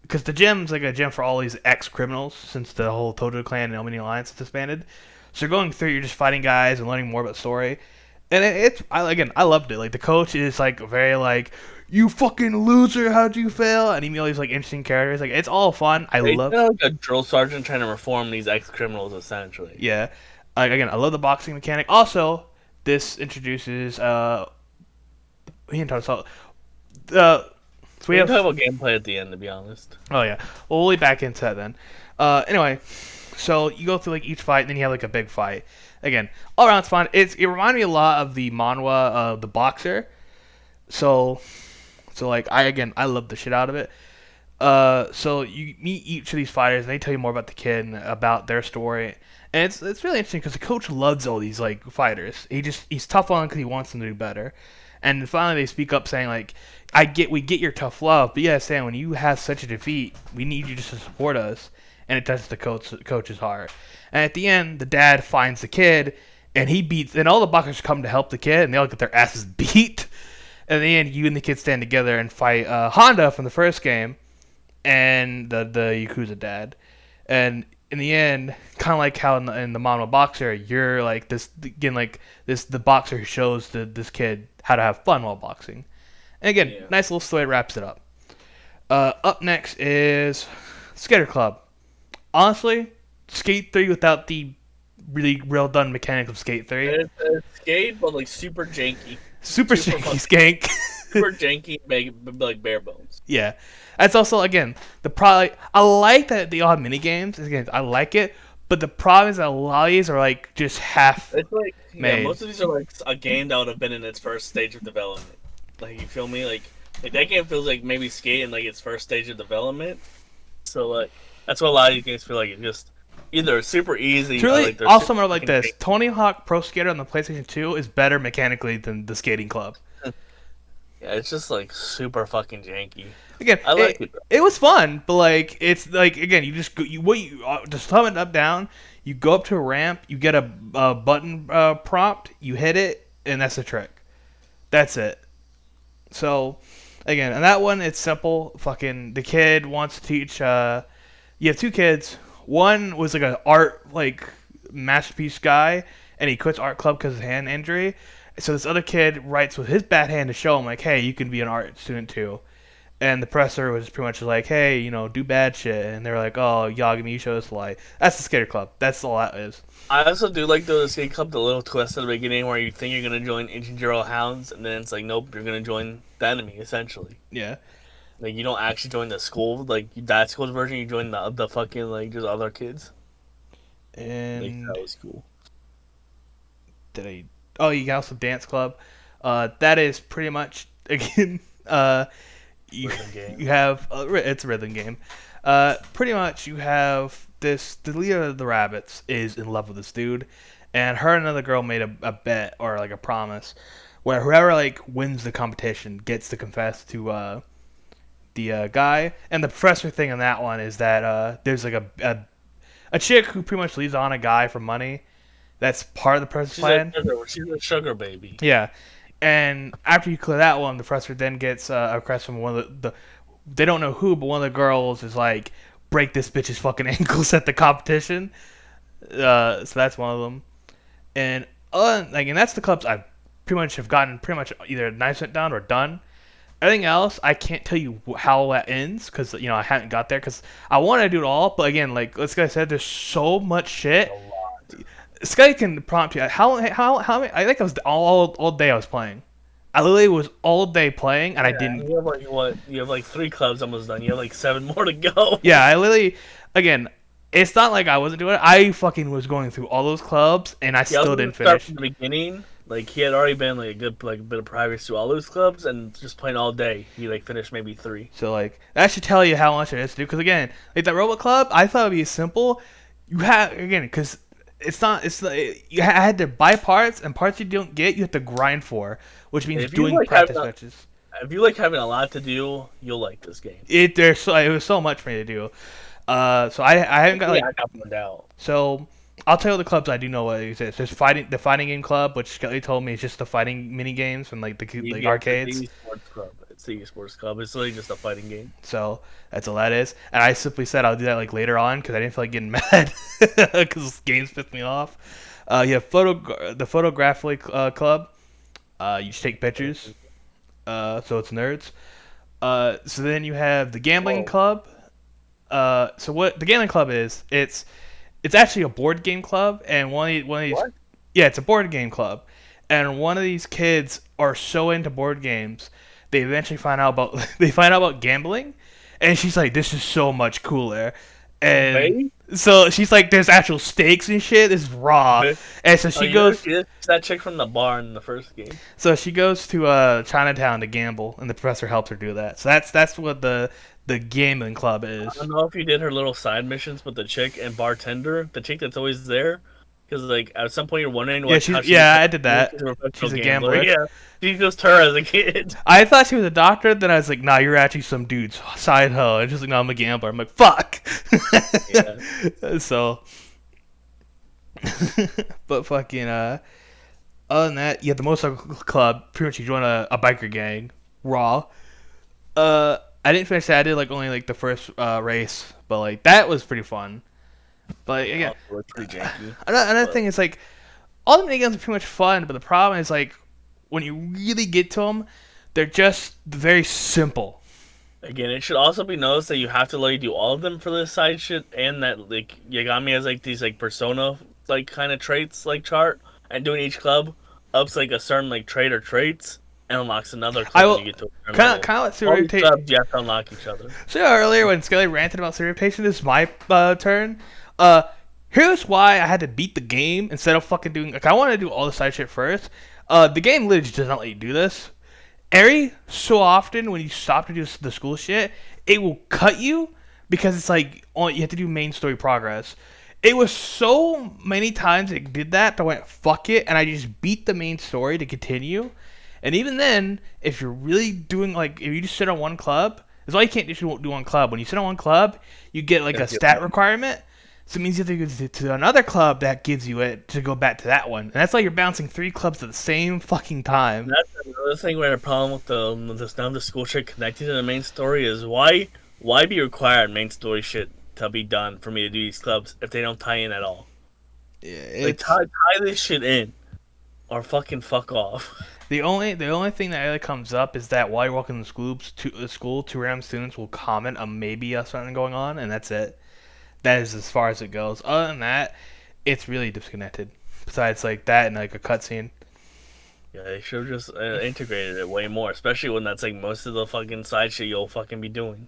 because the gym's, like, a gym for all these ex-criminals, since the whole Tojo clan and Omni Alliance is disbanded. So going through, you're just fighting guys and learning more about the story. And I loved it. Like the coach is like very like, you fucking loser, how'd you fail? And he made all these like interesting characters. Like it's all fun. I love. Like a drill sergeant trying to reform these ex criminals essentially. Yeah. Again, I love the boxing mechanic. Also, this introduces we can talk about so we have talk about gameplay at the end, to be honest. Oh yeah, well, we'll be back into that then. Anyway, so you go through like each fight, and then you have like a big fight. Again, all around it's fun. It reminded me a lot of the manhwa, the Boxer. So like I love the shit out of it. So you meet each of these fighters, and they tell you more about the kid and about their story. And it's really interesting because the coach loves all these like fighters. He's tough on them because he wants them to do better. And finally, they speak up saying like, we get your tough love, but yeah, Sam, when you have such a defeat, we need you just to support us. And it touches the coach's heart. And at the end, the dad finds the kid, and and all the boxers come to help the kid, and they all get their asses beat. And in the end, you and the kid stand together and fight Honda from the first game, and the Yakuza dad. And in the end, kind of like how in the Mono Boxer, you're like the boxer who shows this kid how to have fun while boxing. And again, yeah. Nice little story, wraps it up. Up next is Skater Club. Honestly, Skate 3 without the really well done mechanics of Skate 3. It's Skate, but like super janky. Super janky skank. Super janky, like bare bones. Yeah. That's also, again, I like that they all have mini games. Again, I like it, but the problem is that a lot of these are like just half it's like, made. Yeah, most of these are like a game that would have been in its first stage of development. Like, you feel me? Like that game feels like maybe Skate in like its first stage of development. So like that's what a lot of these games feel like. It's just either super easy. Truly, or like also something like this: Tony Hawk Pro Skater on the PlayStation 2 is better mechanically than the Skating Club. Yeah, it's just like super fucking janky. Again, I like it. It was fun, but like it's like again, you just go, just thumb it up down. You go up to a ramp, you get a button prompt, you hit it, and that's the trick. That's it. So, again, and that one, it's simple. Fucking the kid wants to teach. You have two kids. One was like an art like masterpiece guy, and he quits art club because of hand injury. So this other kid writes with his bad hand to show him like, hey, you can be an art student too. And the professor was pretty much like, hey, do bad shit. And they're like, oh, Yagami, you show us the light. That's the Skater Club. That's all that is. I also do like the skate club, the little twist at the beginning where you think you're gonna join Injinjiro Hounds, and then it's like, nope, you're gonna join the enemy essentially. Yeah. Like you don't actually join the school, like that school's version. You join the fucking like just other kids. Like And that was cool. did I? Oh, you got also Dance Club. That is pretty much again. You Rhythm game. you have it's a rhythm game. Pretty much you have this. The leader of the rabbits is in love with this dude, and her and another girl made a bet or like a promise, where whoever like wins the competition gets to confess to the guy. And the professor thing on that one is that there's like a chick who pretty much leads on a guy for money. That's part of the professor's plan. She's a sugar baby. Yeah. And after you clear that one, the professor then gets a request from one of the they don't know who, but one of the girls is like, break this bitch's fucking ankles at the competition. So that's one of them. And and that's the clubs I pretty much have gotten pretty much either 9% down or done. Everything else, I can't tell you how that ends because I haven't got there because I want to do it all, but again, like this guy said, there's so much shit. A lot. Sky can prompt you. How many? I think I was all day I was playing. I literally was all day playing, and I didn't. You have like what? You have like 3 clubs almost done. You have like 7 more to go. Yeah, I literally. Again, it's not like I wasn't doing it. I fucking was going through all those clubs, and I still didn't start finish. from the beginning. Like he had already been like a good like bit of progress through all those clubs, and just playing all day, he like finished maybe 3. So like that should tell you how much it is to do. Because again, like that robot club, I thought it'd be simple. You have again because. It's not. It's you had to buy parts, and parts you don't get, you have to grind for, which means doing like practice matches. If you like having a lot to do, you'll like this game. It was so much for me to do. So I haven't got like. I got one out. So I'll tell you the clubs I do know what exists. There's the fighting game club, which Skelly told me is just the fighting mini games from like the arcades. It's the esports club. It's really just a fighting game. So that's all that is. And I simply said I'll do that like later on because I didn't feel like getting mad because games pissed me off. You have the photography club. You just take pictures. So it's nerds. So then you have the gambling club. So what the gambling club is? It's actually a board game club, and one of these. What? Yeah, it's a board game club, and one of these kids are so into board games, they eventually find out about gambling, and she's like, "This is so much cooler," and Maybe? so she's like, "There's actual stakes and shit. This is raw," and so she goes. It's that chick from the bar in the first game. So she goes to Chinatown to gamble, and the professor helps her do that. So that's what the gambling club is. I don't know if you did her little side missions with the chick and bartender, the chick that's always there. Because like at some point you're wondering what. I did that. She's a gambler. Yeah, she just her as a kid. I thought she was a doctor. Then I was like, nah, you're actually some dude's side hoe. And she's like, no, I'm a gambler. I'm like, fuck. Yeah. So, but fucking other than that, you have the motorcycle club. Pretty much you join a biker gang. Raw. I didn't finish that. I did like only like the first race, but like that was pretty fun. But again, pretty janky. Another thing is like all the minigames are pretty much fun, but the problem is like when you really get to them, they're just very simple. Again, it should also be noticed that you have to let you do all of them for this side shit, and that like Yagami has like these like persona like kind of traits like chart, and doing each club ups like a certain like trait or traits. And unlocks another club when you get to a kind of like Serial clubs, you have to unlock each other. So earlier when Skelly ranted about Serial Patient, this is my turn. Here's why I had to beat the game instead of fucking doing. Like I wanted to do all the side shit first. The game literally does not let you do this. So often when you stop to do the school shit, it will cut you because it's like you have to do main story progress. It was so many times it did that I went fuck it, and I just beat the main story to continue. And even then, if you're really doing like, if you just sit on one club, that's why you can't just do one club. When you sit on one club, you get like a stat requirement. So it means you have to go to another club that gives you it to go back to that one. And that's like you're bouncing 3 clubs at the same fucking time. That's another thing where the problem with this none of the school shit connected to the main story is why be required main story shit to be done for me to do these clubs if they don't tie in at all? Yeah, like tie this shit in. or fucking fuck off. The only thing that really comes up is that while you're walking the school, two random students will comment on maybe something going on, and that's it. That is as far as it goes. Other than that, it's really disconnected. Besides like that and like a cutscene. Yeah, they should have just integrated it way more, especially when that's like most of the fucking side shit you'll fucking be doing.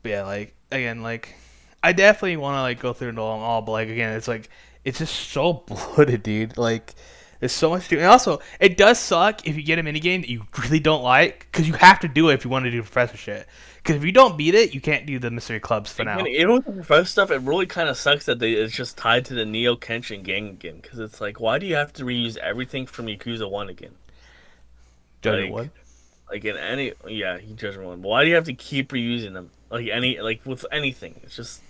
But yeah, like again, like I definitely want to like go through it all, but like again, it's like it's just so bloated, dude. Like there's so much to do, and also it does suck if you get a minigame that you really don't like because you have to do it if you want to do professor shit. Because if you don't beat it, you can't do the mystery clubs for Again, now. even with the professor stuff, it really kind of sucks that it's just tied to the Neo Kenshin gang again. Because it's like, why do you have to reuse everything from Yakuza One again? Judgment one. Like in any, yeah, Judgment One. But why do you have to keep reusing them? Like with anything, it's just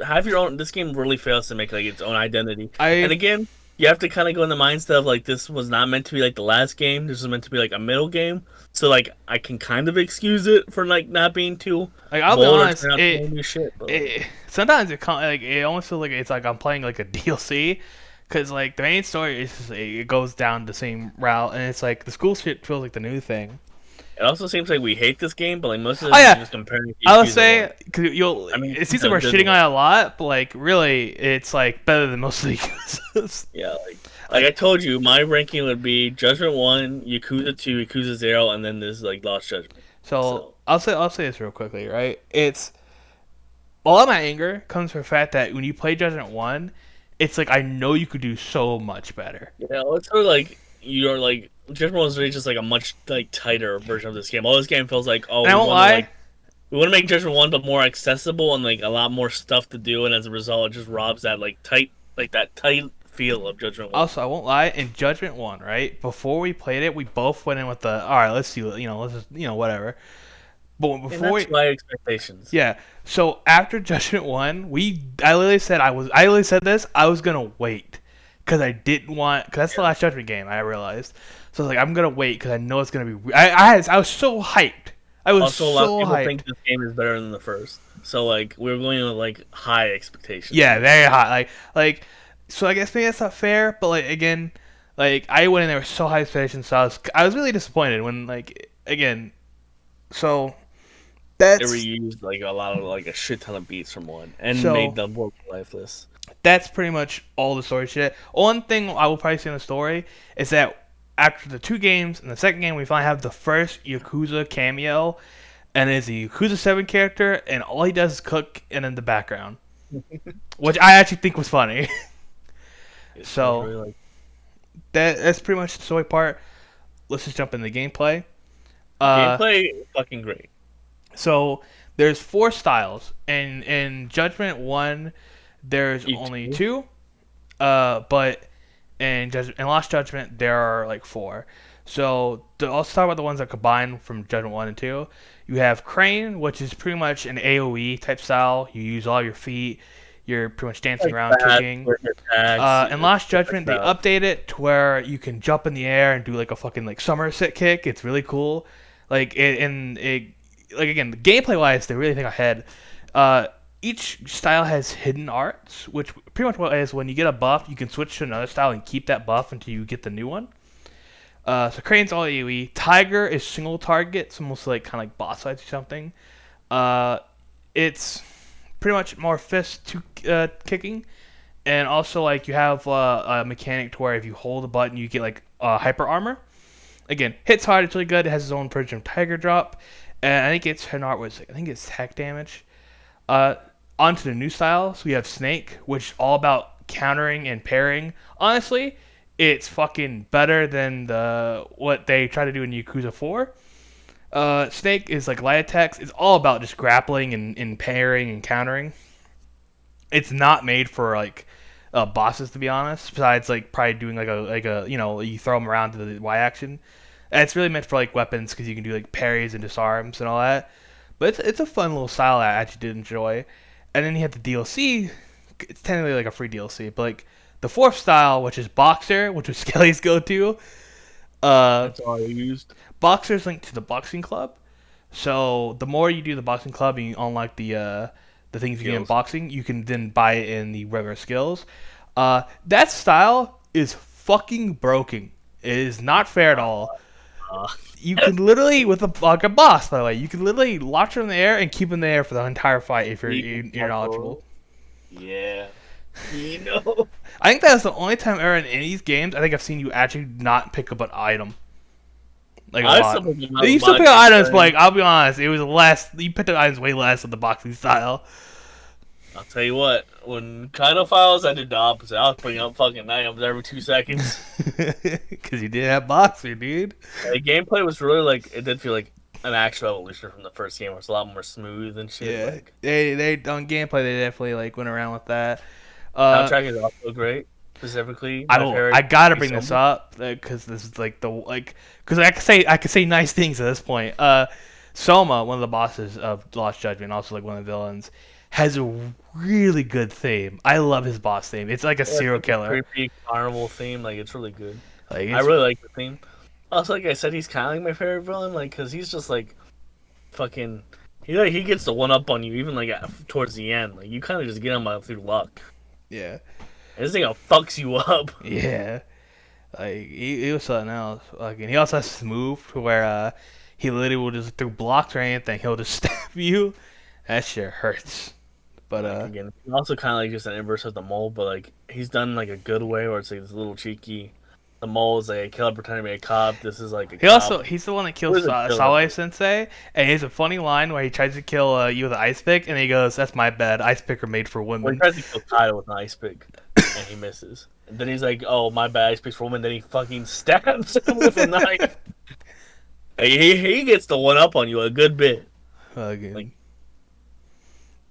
have your own. This game really fails to make like its own identity. And I again, you have to kind of go in the mindset of like this was not meant to be like the last game. This was meant to be like a middle game. So like I can kind of excuse it for like not being too like I'll be bold or honest, trying out to new shit. But like, sometimes like it almost feels like it's like I'm playing like a DLC. Cause like the main story is just, it goes down the same route, and it's like the school shit feels like the new thing. it also seems like we hate this game, but like most of Oh this is yeah, just comparing to I would Yakuza 1. say cause you'll. I mean, It seems like we're shitting on it a lot, but like really, it's like better than most of the Yakuzas. Yeah, like I told you, my ranking would be Judgment 1, Yakuza 2, Yakuza 0, and then this like Lost Judgment. So So I'll say this real quickly, right? It's all of my anger comes from the fact that when you play Judgment One, it's like I know you could do so much better. yeah, it's sort of like you're like Judgment 1 is really just like a much like tighter version of this game. All this game feels like, oh, And I we won't want to lie, like we want to make Judgment 1 but more accessible and like a lot more stuff to do, and as a result, it just robs that that tight feel of Judgment 1. also I won't lie, in Judgment One, right? Before we played it, we both went in with the all right, let's see, let's just whatever. But And before that's we, my expectations. yeah. So after Judgment One, I literally said I literally said this. I was gonna wait because I didn't want because that's the last Judgment game. I realized. So I was like, I'm gonna wait because I know it's gonna be. I was so hyped. I was Also, a lot of so people hyped. think this game is better than the first, so like we're going with like high expectations. Yeah, very hot. Like. So I guess maybe that's not fair, but like again, like I went in there with so high expectations, so I was really disappointed when like again. So It that's reused like a lot of like a shit ton of beats from one and made so them more lifeless. that's pretty much all the story shit. One thing I will probably say in the story is that after the two games, in the second game, we finally have the first Yakuza cameo, and it's a Yakuza 7 character, and all he does is cook and in the background, which I actually think was funny. It was So really like that's pretty much the story part. Let's just jump into the gameplay. Uh, gameplay fucking great. so there's four styles, and in Judgment One, there's Each only two. But in Lost Judgment there are like four. So I'll start with the ones that combine from Judgment One and Two. You have Crane, which is pretty much an AOE type style. You use all your feet. You're pretty much dancing Like around, that, kicking. quick attacks, In Lost shit like Judgment, they that. update it to where you can jump in the air and do like a fucking like Somerset kick. It's really cool. Like like again, gameplay wise, they really think ahead. Uh, each style has hidden arts, which pretty much what is when you get a buff, you can switch to another style and keep that buff until you get the new one. So Crane's all AoE. Tiger is single target. It's almost like kind of like boss fights or something. Uh, it's pretty much more fist to kicking, and also like you have a mechanic to where if you hold a button, you get like hyper armor. Again, hits hard. It's really good. It has its own version of Tiger Drop, and I think its hidden art was I think it's tech damage. Uh, Onto the new style, so we have Snake, which is all about countering and parrying. Honestly, it's fucking better than the what they try to do in Yakuza 4. Snake is like light attacks. It's all about just grappling and parrying and countering. It's not made for like bosses to be honest. Besides like probably doing like a you throw them around to the Y action. And it's really meant for like weapons because you can do like parries and disarms and all that. But it's a fun little style that I actually did enjoy. And then you have the DLC. It's technically like a free DLC, but like the fourth style, which is Boxer, which was Skelly's go-to. Uh, That's all I used. Boxer's linked to the boxing club. So the more you do the boxing club and you unlock the things you get in Skills. boxing, you can then buy it in the regular skills. That style is fucking broken. It is not fair at all. Uh, You can literally, with like a boss, by the way, you can literally launch him in the air and keep him in the air for the entire fight if you're knowledgeable. yeah. Kino. I think that's the only time ever in any of these games I think I've seen you actually not pick up an item. Like a I lot. still pick You still pick up items, but like I'll be honest, it was less. You picked up items way less of the boxing style. I'll tell you what, when Kino Files, I did the opposite. I was putting up fucking items every 2 seconds. Because you did have boxer, dude. The gameplay was really like, it did feel like an actual evolution from the first game. It was a lot more smooth and shit. Yeah, Like, they on gameplay they definitely like went around with that. soundtrack is also great. Specifically, I gotta bring this up because this is like because I could say nice things at this point. Soma, one of the bosses of Lost Judgment, also like one of the villains, has a really good theme. I love his boss theme. It's like a serial killer. Creepy carnival theme, like it's really good. Like, I really like the theme. Also, like I said, he's kind of like my favorite villain, like because he's just like fucking. He gets the one up on you, even like towards the end. Like you kind of just get him through luck. Yeah. This thing fucks you up. Yeah. Like he was something else. Like, and he also has this move where he literally will just through blocks or anything, he'll just stab you. That shit hurts. But again, he's also kind of like just an inverse of the mole, but like he's done like a good way where it's like this little cheeky. The mole is like a killer pretending to be a cop. This is like a cop. he's the one that kills Sawe Sensei, and he has a funny line where he tries to kill you with an ice pick, and he goes, "That's my bad. Ice pick are made for women." Well, he tries to kill Kaido with an ice pick, and he misses. And then he's like, "Oh, my bad. Ice picks for women." Then he fucking stabs him with a knife. He gets the one up on you a good bit. Like,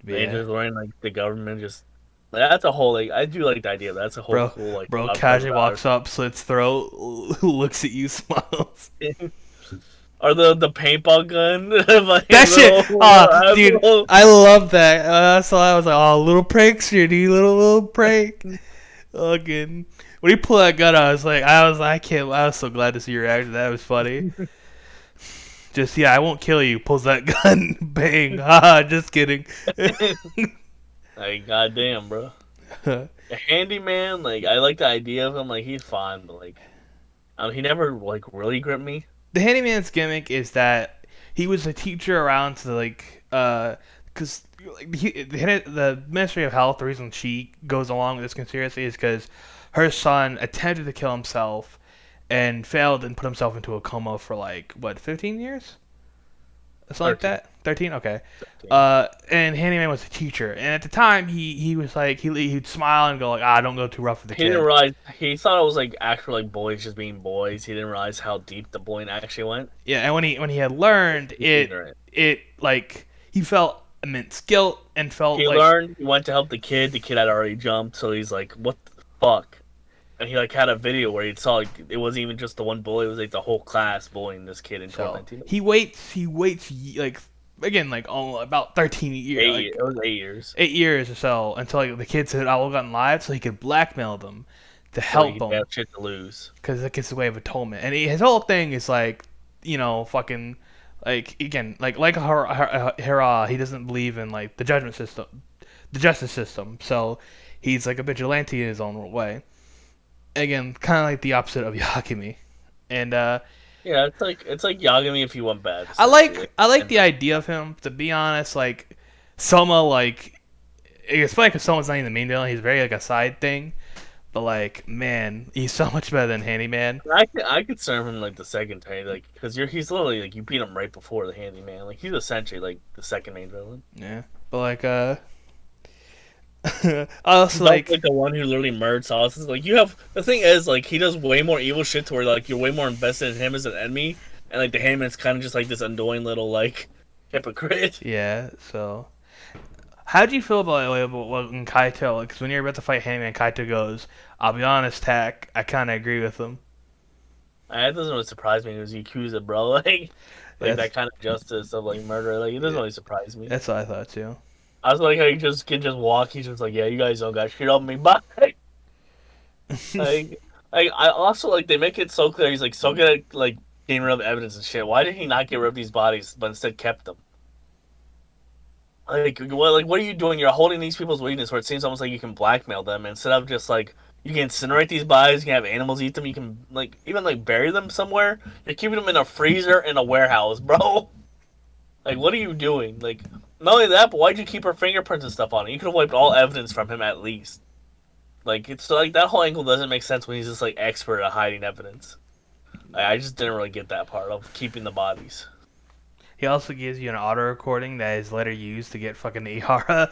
yeah. Just wearing like the government just. Like, that's a whole like I do like the idea. That's a whole cool like. Bro, casually walks up, slits throat, looks at you, smiles. Or the paintball gun. That shit, dude, I love that. So I was like, oh, little prankster, dude, little prank. Fucking when he pulled that gun, I was like, I was so glad to see your reaction. That was funny. Just I won't kill you. Pulls that gun, bang, haha. Just kidding. Like goddamn, bro. The handyman, like I like the idea of him. Like he's fine, but like, he never like really gripped me. The handyman's gimmick is that he was a teacher around to like, because like, the Ministry of Health. The reason she goes along with this conspiracy is because her son attempted to kill himself and failed and put himself into a coma for like what 15 years. Something like that. 13? Okay. 13. And Handyman was a teacher, and at the time he was like he'd smile and go like, don't go too rough with the kid. He didn't realize he thought it was like actual like boys just being boys. He didn't realize how deep the bullying actually went. Yeah, and when he had learned it like he felt immense guilt and felt he learned. He went to help the kid. The kid had already jumped, so he's like, what the fuck? And he like had a video where he saw like it wasn't even just the one bully; it was like the whole class bullying this kid in 2019. He waits like again like about 13 years. It was 8 years. 8 years or so until like the kid said, "I will have gotten live," so he could blackmail them to help them. Have shit to lose because it gets the way of atonement. And his whole thing is like fucking like again like Hera, he doesn't believe in like the judgment system, the justice system. So he's like a vigilante in his own way. Again, kind of like the opposite of Yagami, and yeah, it's like Yagami if you want bad. I like the idea of him. To be honest, like Soma, like it's funny because Soma's not even the main villain. He's very like a side thing, but like man, he's so much better than Handyman. I could serve him like the second time, like because he's literally like you beat him right before the Handyman. Like he's essentially like the second main villain. Yeah, but like I was like the one who literally murdered Solace. Like you have the thing is like he does way more evil shit to where like you're way more invested in him as an enemy, and like the Handman's kind of just like this annoying little like hypocrite. Yeah. So, how do you feel about when Kaito? Because when you're about to fight Handman, Kaito goes, "I'll be honest, Tak, I kind of agree with him." That doesn't really surprise me. It was Yakuza, bro. Like that kind of justice of like murder. Like it doesn't really surprise me. That's what I thought too. I was like, how you can just walk. He's just like, yeah, you guys don't got shit on me. Bye. I also like they make it so clear. He's like so good at like getting rid of evidence and shit. Why did he not get rid of these bodies, but instead kept them? Like what are you doing? You're holding these people's weakness where it seems almost like you can blackmail them instead of just like You can incinerate these bodies. You can have animals eat them. You can like even like bury them somewhere. You're keeping them in a freezer in a warehouse, bro. Like, what are you doing? Like, not only that, but why'd you keep her fingerprints and stuff on it? You could have wiped all evidence from him at least. Like, it's like that whole angle doesn't make sense when he's just like expert at hiding evidence. Like, I just didn't really get that part of keeping the bodies. He also gives you an auto recording that is later used to get fucking Ihara.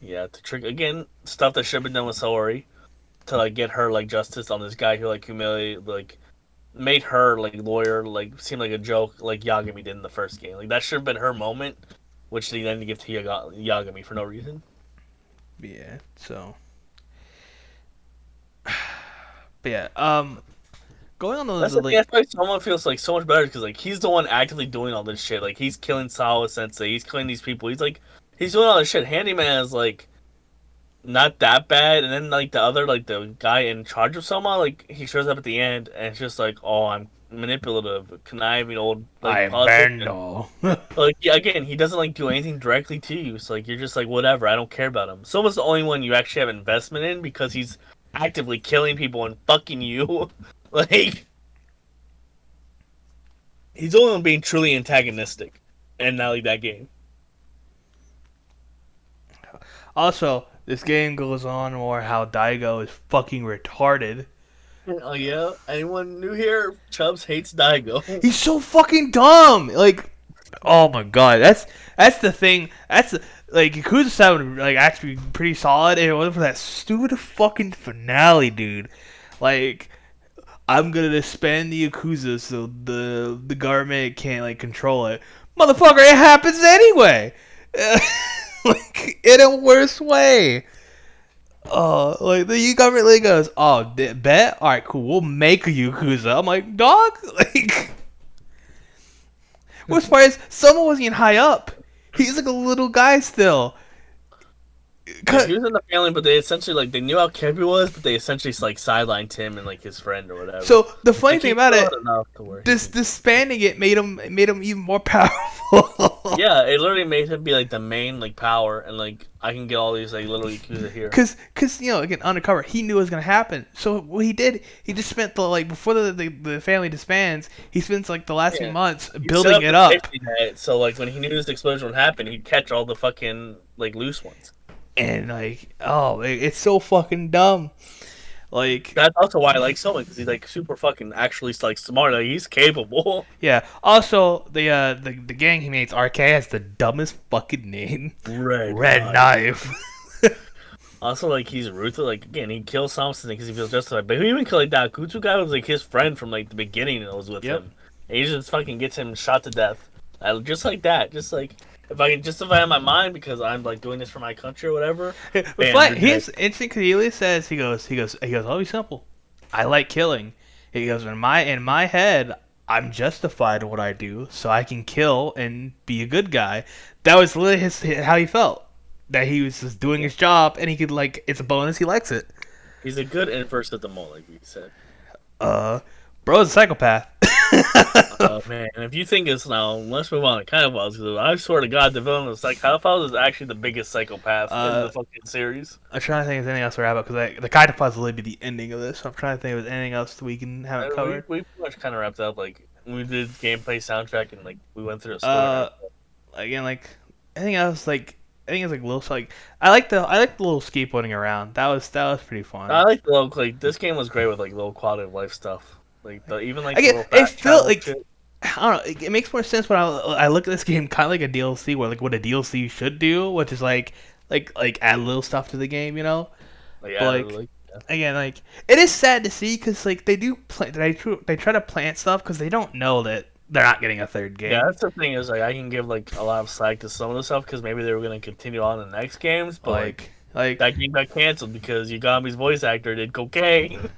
Yeah, to trick again stuff that should have been done with Saori to like get her like justice on this guy who like humiliated like made her like lawyer like seem like a joke like Yagami did in the first game. Like that should have been her moment, which they then give to Yagami for no reason. Yeah, so. But yeah, going on That's the the thing. like, That's why someone feels like so much better because like he's the one actively doing all this shit. Like he's killing Sawa Sensei. He's killing these people. He's doing all this shit. Handyman is like not that bad, and then like the other like the guy in charge of Soma, like he shows up at the end, and it's just like, oh, I'm manipulative, conniving old like I'm politician. Bando. Like yeah, again, he doesn't like do anything directly to you, so like you're just like whatever. I don't care about him. Soma's the only one you actually have investment in because he's actively killing people and fucking you. Like he's the only one being truly antagonistic, and not like that game. Also, this game goes on more how Daigo is fucking retarded. Oh yeah, anyone new here? Chubbs hates Daigo. He's so fucking dumb. Like, oh my god, that's the thing. That's like Yakuza 7 like actually pretty solid. If it wasn't for that stupid fucking finale, dude. Like, I'm gonna disband the Yakuza so the government can't like control it. Motherfucker, it happens anyway. Like in a worse way. Oh, like the government like goes, oh, bet, all right, cool, we'll make a Yakuza. I'm like, dog, like. Worst part is, someone wasn't even high up. He's like a little guy still. Yeah, he was in the family, but they essentially like they knew how Kirby was, but they essentially like sidelined him and like his friend or whatever. So the funny Like, thing he about it, thought enough to where he this could- disbanding it made him even more powerful. yeah, it literally made him be like the main like power, and like I can get all these like little Yakuza here. Cause you know, again, undercover, he knew it was gonna happen. So what he did, he just spent the like before the family disbands, he spends like the last few Yeah. months He set building it the up. safety net, so like when he knew this explosion would happen, he'd catch all the fucking like loose ones. And like, oh, it's so fucking dumb. Like, That's also why I like Soma because he's like super fucking actually like smart. Like he's capable. yeah. Also, the gang he makes, RK, has the dumbest fucking name. Red Knife. Also, like he's ruthless. Like again, he kills something because he feels justified. But who even killed like that Kutsu guy was like his friend from like the beginning and was with Yep. him. And he just fucking gets him shot to death. Just like that. Just like if I can justify in my mind because I'm like doing this for my country or whatever. But Bam, he's interesting because he really says he goes, oh, he's simple. I like killing. He goes, in my head, I'm justified in what I do, so I can kill and be a good guy. That was literally how he felt. That he was just doing his job, and he could like, it's a bonus. He likes it. He's a good inverse of the mole, like we said. Bro's a psychopath. Oh man, and if you think it's now, let's move on to Kaidophiles because I swear to God, the villain of Kaidophiles is actually the biggest psychopath in the fucking series. I'm trying to think if there's anything else to wrap up because the kind of will really be the ending of this. So I'm trying to think if there's anything else we can have it covered. We pretty much kind of wrapped up. Like we did gameplay, soundtrack, and like we went through a story. Again, like anything else, like I think it's like little like I like the little skateboarding around. That was pretty fun. I like the low like this game was great with like low quality of life stuff. Like even like Again, the little it fast felt travel like shit. I don't know. It makes more sense when I look at this game kind of like a DLC, where like what a DLC should do, which is like add little stuff to the game, you know. Like, But, yeah. Again, like it is sad to see because like they try to plant stuff because they don't know that they're not getting a third game. Yeah, that's the thing is like I can give like a lot of slack to some of the stuff because maybe they were gonna continue on the next games, but like that game got canceled because Yagami's voice actor did cocaine.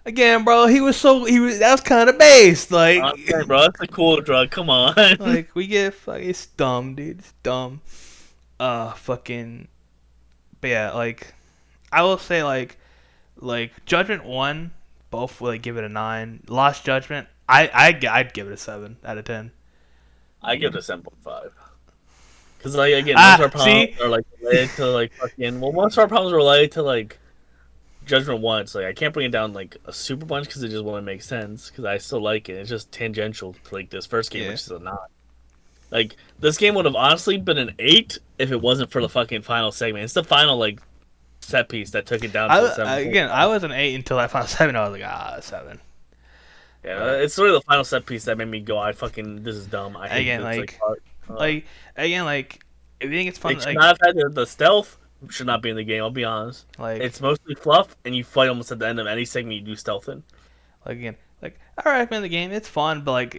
again, bro, that was kind of based. Like, Honestly, bro, that's a cool drug. Come on. like we get it's dumb, dude. It's dumb. Fucking. But yeah, like I will say like Judgment 1, both will like give it a 9. Lost Judgment, I'd give it a 7 out of 10. I give it a 7.5. Because like again, most of our problems are like related to like fucking. Well, most of our problems are related to like Judgment 1, it's like I can't bring it down like a super bunch because it just wouldn't make sense. Because I still like it. It's just tangential to like this first game, Yeah. which is a 9. Like this game would have honestly been an 8 if it wasn't for the fucking final segment. It's the final like set piece that took it down to a 7. I was an 8 until I found 7. I was like, 7. Yeah, it's sort of the final set piece that made me go, I fucking, this is dumb. I hate Again, this. like again, like if you think it's fun, It should like not have had the stealth. Should not be in the game. I'll be honest. like It's mostly fluff, and you fight almost at the end of any segment you do stealth in. again, like I recommend the game. It's fun, but like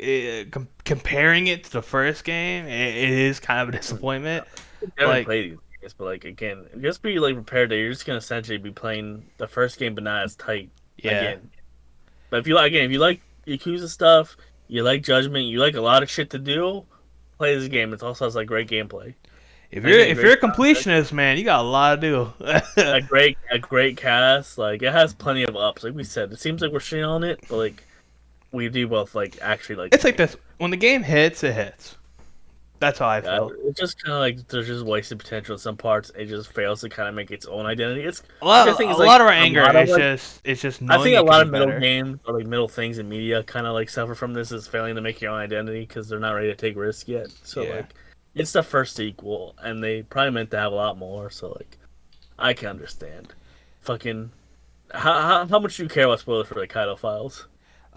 comparing it to the first game, it is kind of a disappointment. I haven't Like played these games, but like again, just be like prepared that you're just gonna essentially be playing the first game, but not as tight yeah, again. But if you like Yakuza stuff, you like Judgment, you like a lot of shit to do, play this game. It also has like great gameplay. if you're a completionist, man, you got a lot to do. A great cast. Like it has plenty of ups. Like we said, it seems like we're shitting on it, but like we do both like actually like. It's like this: when the game hits, it hits. That's how I feel. It's just kind of like there's just wasted potential in some parts. It just fails to kind of make its own identity. It's A lot, I think a it's, like, lot of our a anger lot of, is like- just I knowing think you a lot can of do middle better. games or like middle things in media kind of like suffer from this is failing to make your own identity because they're not ready to take risks yet. So Yeah. like it's the first sequel and they probably meant to have a lot more. So like I can understand. Fucking how much do you care about spoilers for the Kaido files?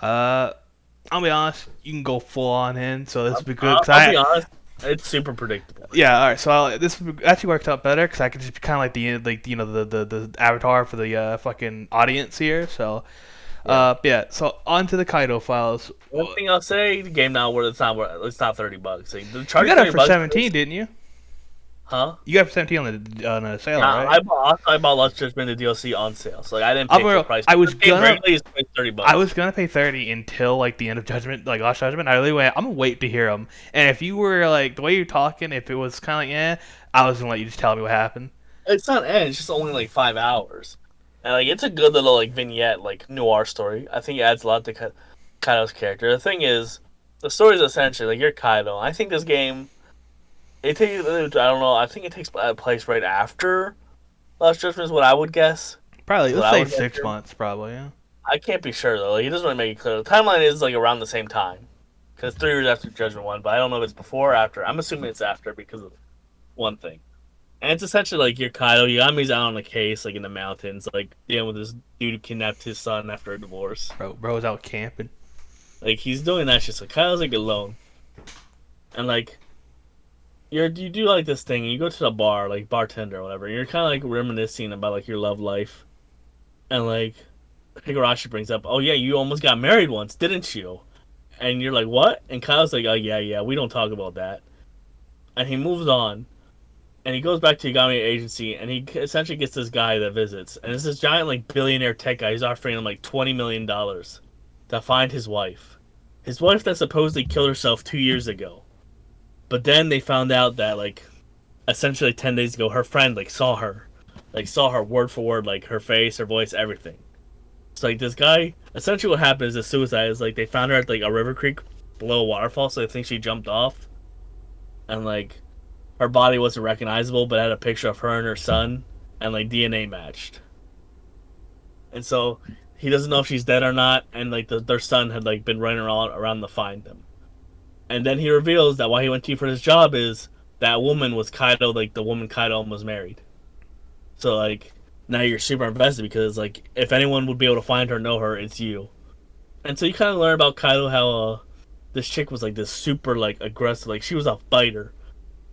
I'll be honest, you can go full on in, so this would be good. I'll be honest, it's super predictable. Yeah, all right. So this actually worked out better because I could just be kind of like the avatar for the fucking audience here. So, yeah. So on to the Kaido files. One thing I'll say, the game now where it's not $30. Like, the You charge got it for $30 17, didn't you? Huh? You got it for 17 on the sale, Nah, right? I bought Lost Judgment the DLC on sale, so like I didn't I'll pay be real, full price. I was The game gonna- regularly is $30. I was gonna pay 30 until like the end of Judgment, like Lost Judgment. I really went. I'm gonna wait to hear them. And if you were like the way you're talking, if it was kind of like I was gonna let you just tell me what happened. It's not end. It's just only like 5 hours, and like it's a good little like vignette, like noir story. I think it adds a lot to Kaido's character. The thing is, the story is essentially like you're Kaido. I think this game, it takes. I don't know. I think it takes place right after Lost Judgment is what I would guess. Probably Well, let's I say would 6 guess- months, probably. Yeah. I can't be sure though. Like, he doesn't really make it clear. The timeline is like around the same time, because 3 years after Judgment 1. But I don't know if it's before or after. I'm assuming it's after because of one thing. And it's essentially like you're Kaido. Yagami's out on a case, like in the mountains, like dealing with this dude who kidnapped his son after a divorce. Bro's out camping. Like he's doing that shit. So Kaido's like alone, and like you do like this thing. And you go to the bar, like bartender or whatever. And you're kind of like reminiscing about like your love life, and like Higurashi brings up, "Oh yeah, you almost got married once, didn't you?" And you're like, "What?" And Kaido's like, "Oh yeah, we don't talk about that." And he moves on. And he goes back to Yagami Agency, and he essentially gets this guy that visits. And it's this giant, like, billionaire tech guy. He's offering him, like, $20 million to find his wife. His wife that supposedly killed herself 2 years ago. But then they found out that, like, essentially 10 days ago, her friend, like, saw her. Like, saw her word for word, like, her face, her voice, everything. So, like, this guy, essentially what happened is a suicide is, like, they found her at, like, a river creek below a waterfall, so they think she jumped off. And, like, her body wasn't recognizable, but had a picture of her and her son, and like DNA matched. And so he doesn't know if she's dead or not, and like their son had like been running around to find them. And then he reveals that why he went to you for his job is that woman was Kaido, like the woman Kaido almost married. So like now you're super invested because like if anyone would be able to find her, know her, it's you. And so you kind of learn about Kaido how this chick was like this super like aggressive, like she was a fighter.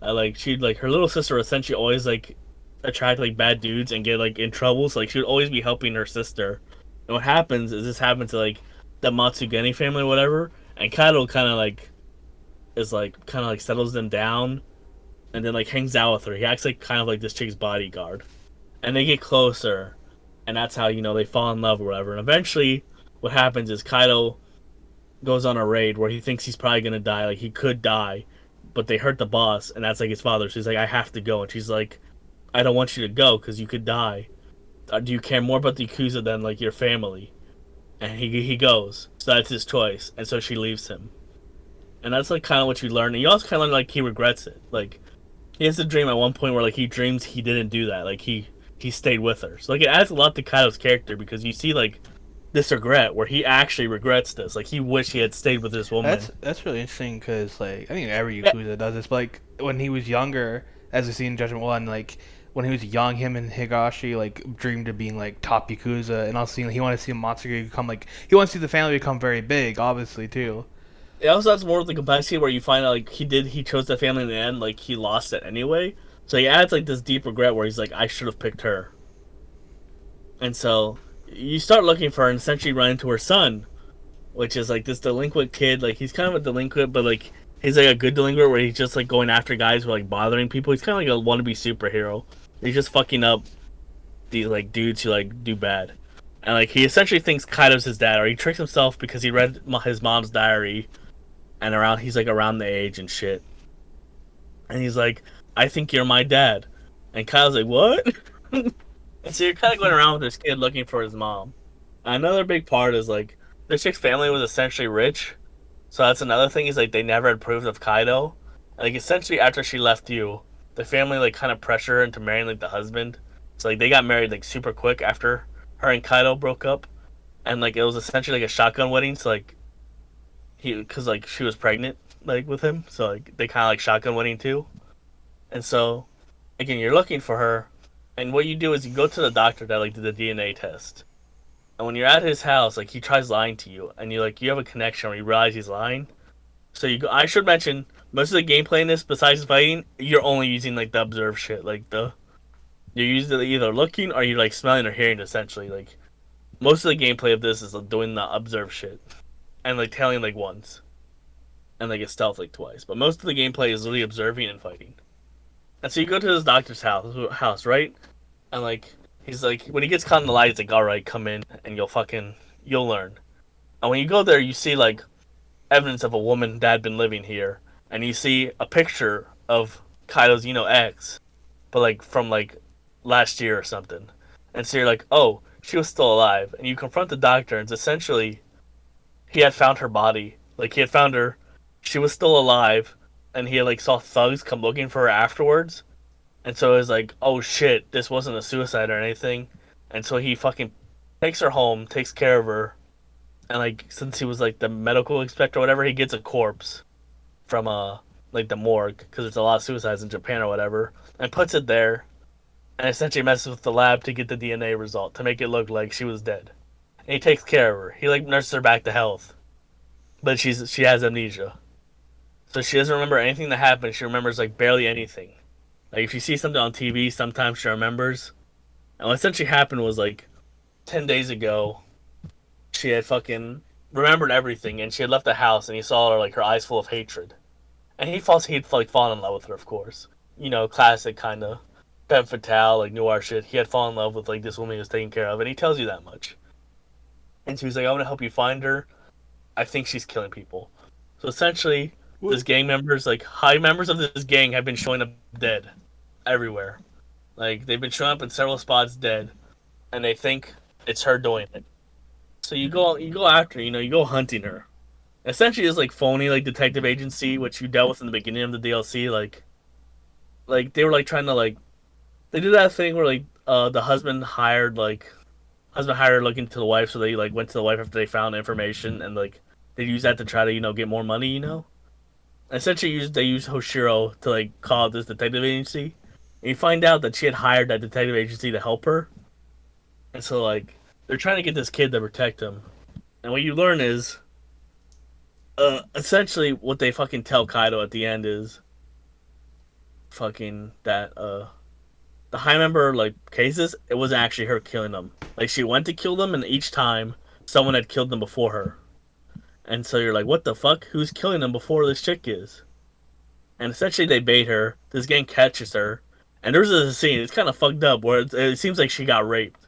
Like she'd like her little sister essentially always like attract like bad dudes and get like in trouble. So like she would always be helping her sister. And what happens is this happened to like the Matsugeni family or whatever. And Kaido kind of like is like kind of like settles them down, and then like hangs out with her. He acts like kind of like this chick's bodyguard, and they get closer, and that's how they fall in love or whatever. And eventually, what happens is Kaido goes on a raid where he thinks he's probably gonna die. Like he could die. But they hurt the boss, and that's like his father. So he's like, I have to go. And she's like, I don't want you to go because you could die. Do you care more about the Yakuza than like your family? And he goes. So that's his choice. And so she leaves him. And that's like kind of what you learn. And you also kind of learn like he regrets it. Like he has a dream at one point where like he dreams he didn't do that. Like he he stayed with her. So like it adds a lot to Kaido's character because you see like this regret where he actually regrets this. Like he wished he had stayed with this woman. That's really interesting because like I think every Yeah, Yakuza does this. But, like when he was younger, as we see in Judgment One, like when he was young, him and Higashi like dreamed of being like top Yakuza, and also he wanted to see Matsuki become like he wants to see the family become very big, obviously too. it also adds more of the complexity where you find out like he chose that family in the end, like he lost it anyway. So he adds like this deep regret where he's like, I should have picked her. And so you start looking for her and essentially run into her son, which is like this delinquent kid. Like he's kind of a delinquent, but like he's like a good delinquent where he's just like going after guys who are like bothering people. He's kind of like a wannabe superhero. He's just fucking up these like dudes who like do bad, and like he essentially thinks Kaido's his dad, or he tricks himself because he read his mom's diary, and around he's like around the age and shit, and he's like, I think you're my dad, and Kaido's like, what? And so you're kind of going around with this kid looking for his mom. Another big part is like this chick's family was essentially rich, so that's another thing is like they never approved of Kaido. And, like essentially after she left you, the family like kind of pressure her into marrying like the husband. So like they got married like super quick after her and Kaido broke up, and like it was essentially like a shotgun wedding. So like because like she was pregnant like with him, so like they kind of like shotgun wedding too. And so again, you're looking for her, and what you do is you go to the doctor that like did the DNA test. And when you're at his house, like he tries lying to you, and you have a connection where you realize he's lying. So you go. I should mention most of the gameplay in this, besides fighting, you're only using like the observe shit, like the you're usually either looking or you're like smelling or hearing. Essentially, like most of the gameplay of this is like, doing the observe shit and like tailing like once, and like it's stealth like twice. But most of the gameplay is really observing and fighting. And so you go to this doctor's house, right? And like he's like when he gets caught in the light, he's like, all right, come in and you'll learn. And when you go there, you see like evidence of a woman that had been living here, and you see a picture of Kaido's ex, but like from like last year or something. And so you're like, oh, she was still alive, and you confront the doctor, and it's essentially he had found her body. Like he had found her, she was still alive, and he had like saw thugs come looking for her afterwards. And so it was like, oh shit, this wasn't a suicide or anything. And so he fucking takes her home, takes care of her, and like since he was like the medical inspector or whatever, he gets a corpse from like the morgue because there's a lot of suicides in Japan or whatever, and puts it there, and essentially messes with the lab to get the DNA result to make it look like she was dead. And he takes care of her. He like nurses her back to health, but she has amnesia, so she doesn't remember anything that happened. She remembers like barely anything. Like if you see something on TV, sometimes she remembers. And what essentially happened was like 10 days ago, she had fucking remembered everything, and she had left the house, and he saw her like her eyes full of hatred, and he'd like fallen in love with her, of course. Classic kind of femme fatale, like noir shit. He had fallen in love with like this woman he was taking care of, and he tells you that much. And so he's like, "I want to help you find her. I think she's killing people." So essentially, What? this gang members, like high members of this gang, have been showing up dead everywhere. Like they've been showing up in several spots dead, and they think it's her doing it. So you go after, you go hunting her. Essentially, it's like phony, like detective agency, which you dealt with in the beginning of the DLC. Like they were like trying to like they did that thing where like the husband hired looking to the wife, so they like went to the wife after they found information, and like they use that to try to get more money. Essentially, they used Hoshiro to like call this detective agency, and you find out that she had hired that detective agency to help her, and so like they're trying to get this kid to protect him. And what you learn is, essentially, what they fucking tell Kaido at the end is, fucking that the high member like cases, it wasn't actually her killing them. Like she went to kill them, and each time someone had killed them before her. And so you're like, what the fuck? Who's killing them before this chick is? And essentially, they bait her. This gang catches her, and there's a scene. It's kind of fucked up where it seems like she got raped.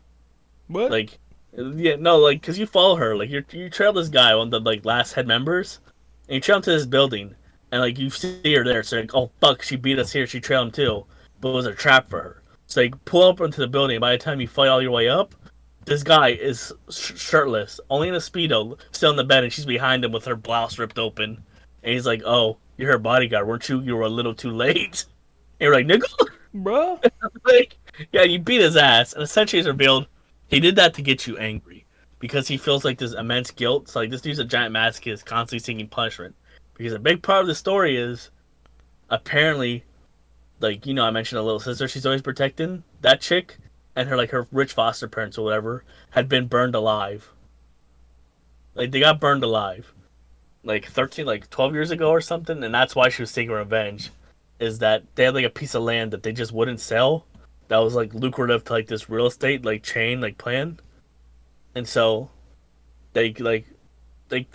What? Like, yeah, no, like, cause you follow her, like you trail this guy, one of the like last head members, and you trail him to this building, and like you see her there, so you're like, oh fuck, she beat us here, she trailed him too, but it was a trap for her. So you pull up into the building, and by the time you fight all your way up, this guy is shirtless, only in a speedo, still in the bed, and she's behind him with her blouse ripped open, and he's like, oh, you're her bodyguard, weren't you? You were a little too late. And you're like, nigga, Bruh? like, Yeah, you beat his ass, and essentially it's revealed he did that to get you angry because he feels like this immense guilt. So like this dude's a giant masochist, constantly seeking punishment. Because a big part of the story is apparently, like I mentioned a little sister she's always protecting. That chick and her rich foster parents or whatever had been burned alive. Like they got burned alive, like 13, like 12 years ago or something, and that's why she was taking revenge. Is that they had like a piece of land that they just wouldn't sell, that was like lucrative to like this real estate like chain like plan, and so they like they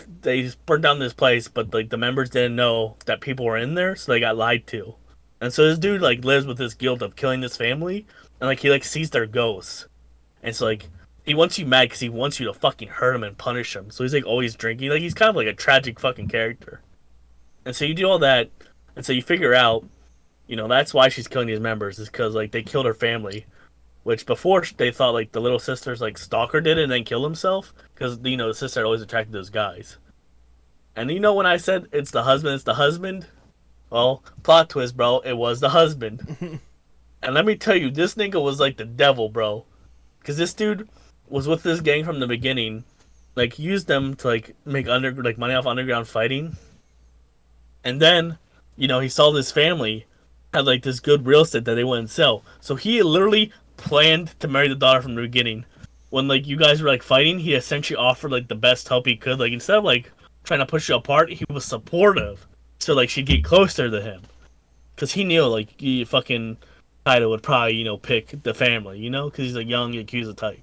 burned down this place, but like the members didn't know that people were in there, so they got lied to, and so this dude like lives with this guilt of killing this family, and like he like sees their ghosts, and so like he wants you mad because he wants you to fucking hurt him and punish him. So he's like always drinking. Like he's kind of like a tragic fucking character. And so you do all that, and so you figure out, that's why she's killing these members is because like they killed her family, which before they thought like the little sister's like stalker did it and then killed himself because the sister had always attracted those guys. And when I said it's the husband. Well, plot twist, bro. It was the husband. And let me tell you, this nigga was like the devil, bro. Because this dude was with this gang from the beginning, like used them to like make money off underground fighting, and then he saw this family had like this good real estate that they wouldn't sell, so he literally planned to marry the daughter from the beginning. When like you guys were like fighting, he essentially offered like the best help he could. Like instead of like trying to push you apart, he was supportive, so like she'd get closer to him, because he knew like he fucking Kaido would probably pick the family, because he's a young Yakuza type.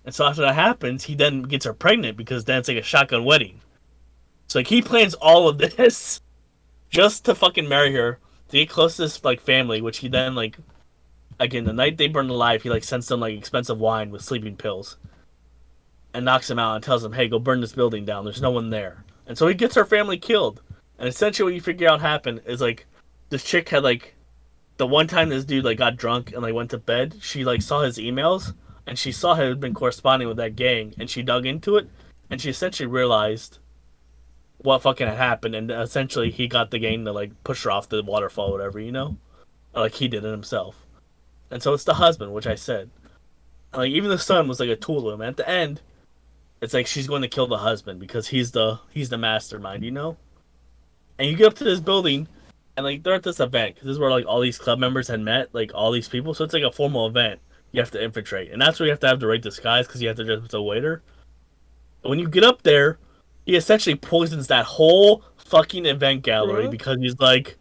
And so after that happens, he then gets her pregnant because then it's like a shotgun wedding. So like he plans all of this just to fucking marry her, to get close to this like family, which he then like again the night they burn alive, he like sends them like expensive wine with sleeping pills and knocks them out and tells them, hey, go burn this building down. There's no one there. And so he gets her family killed. And essentially what you figure out happened is like this chick had like the one time this dude like got drunk and like went to bed, she like saw his emails and she saw he had been corresponding with that gang, and she dug into it, and she essentially realized what fucking had happened, and essentially he got the gang to like push her off the waterfall, or whatever, or, like he did it himself. And so it's the husband, which I said, and, like even the son was like a tool to him. And at the end, it's like she's going to kill the husband because he's the mastermind, And you get up to this building, and like they're at this event because this is where like all these club members had met, like all these people. So it's like a formal event you have to infiltrate, and that's where you have to have the right disguise because you have to dress as a waiter. And when you get up there, he essentially poisons that whole fucking event gallery because he's like,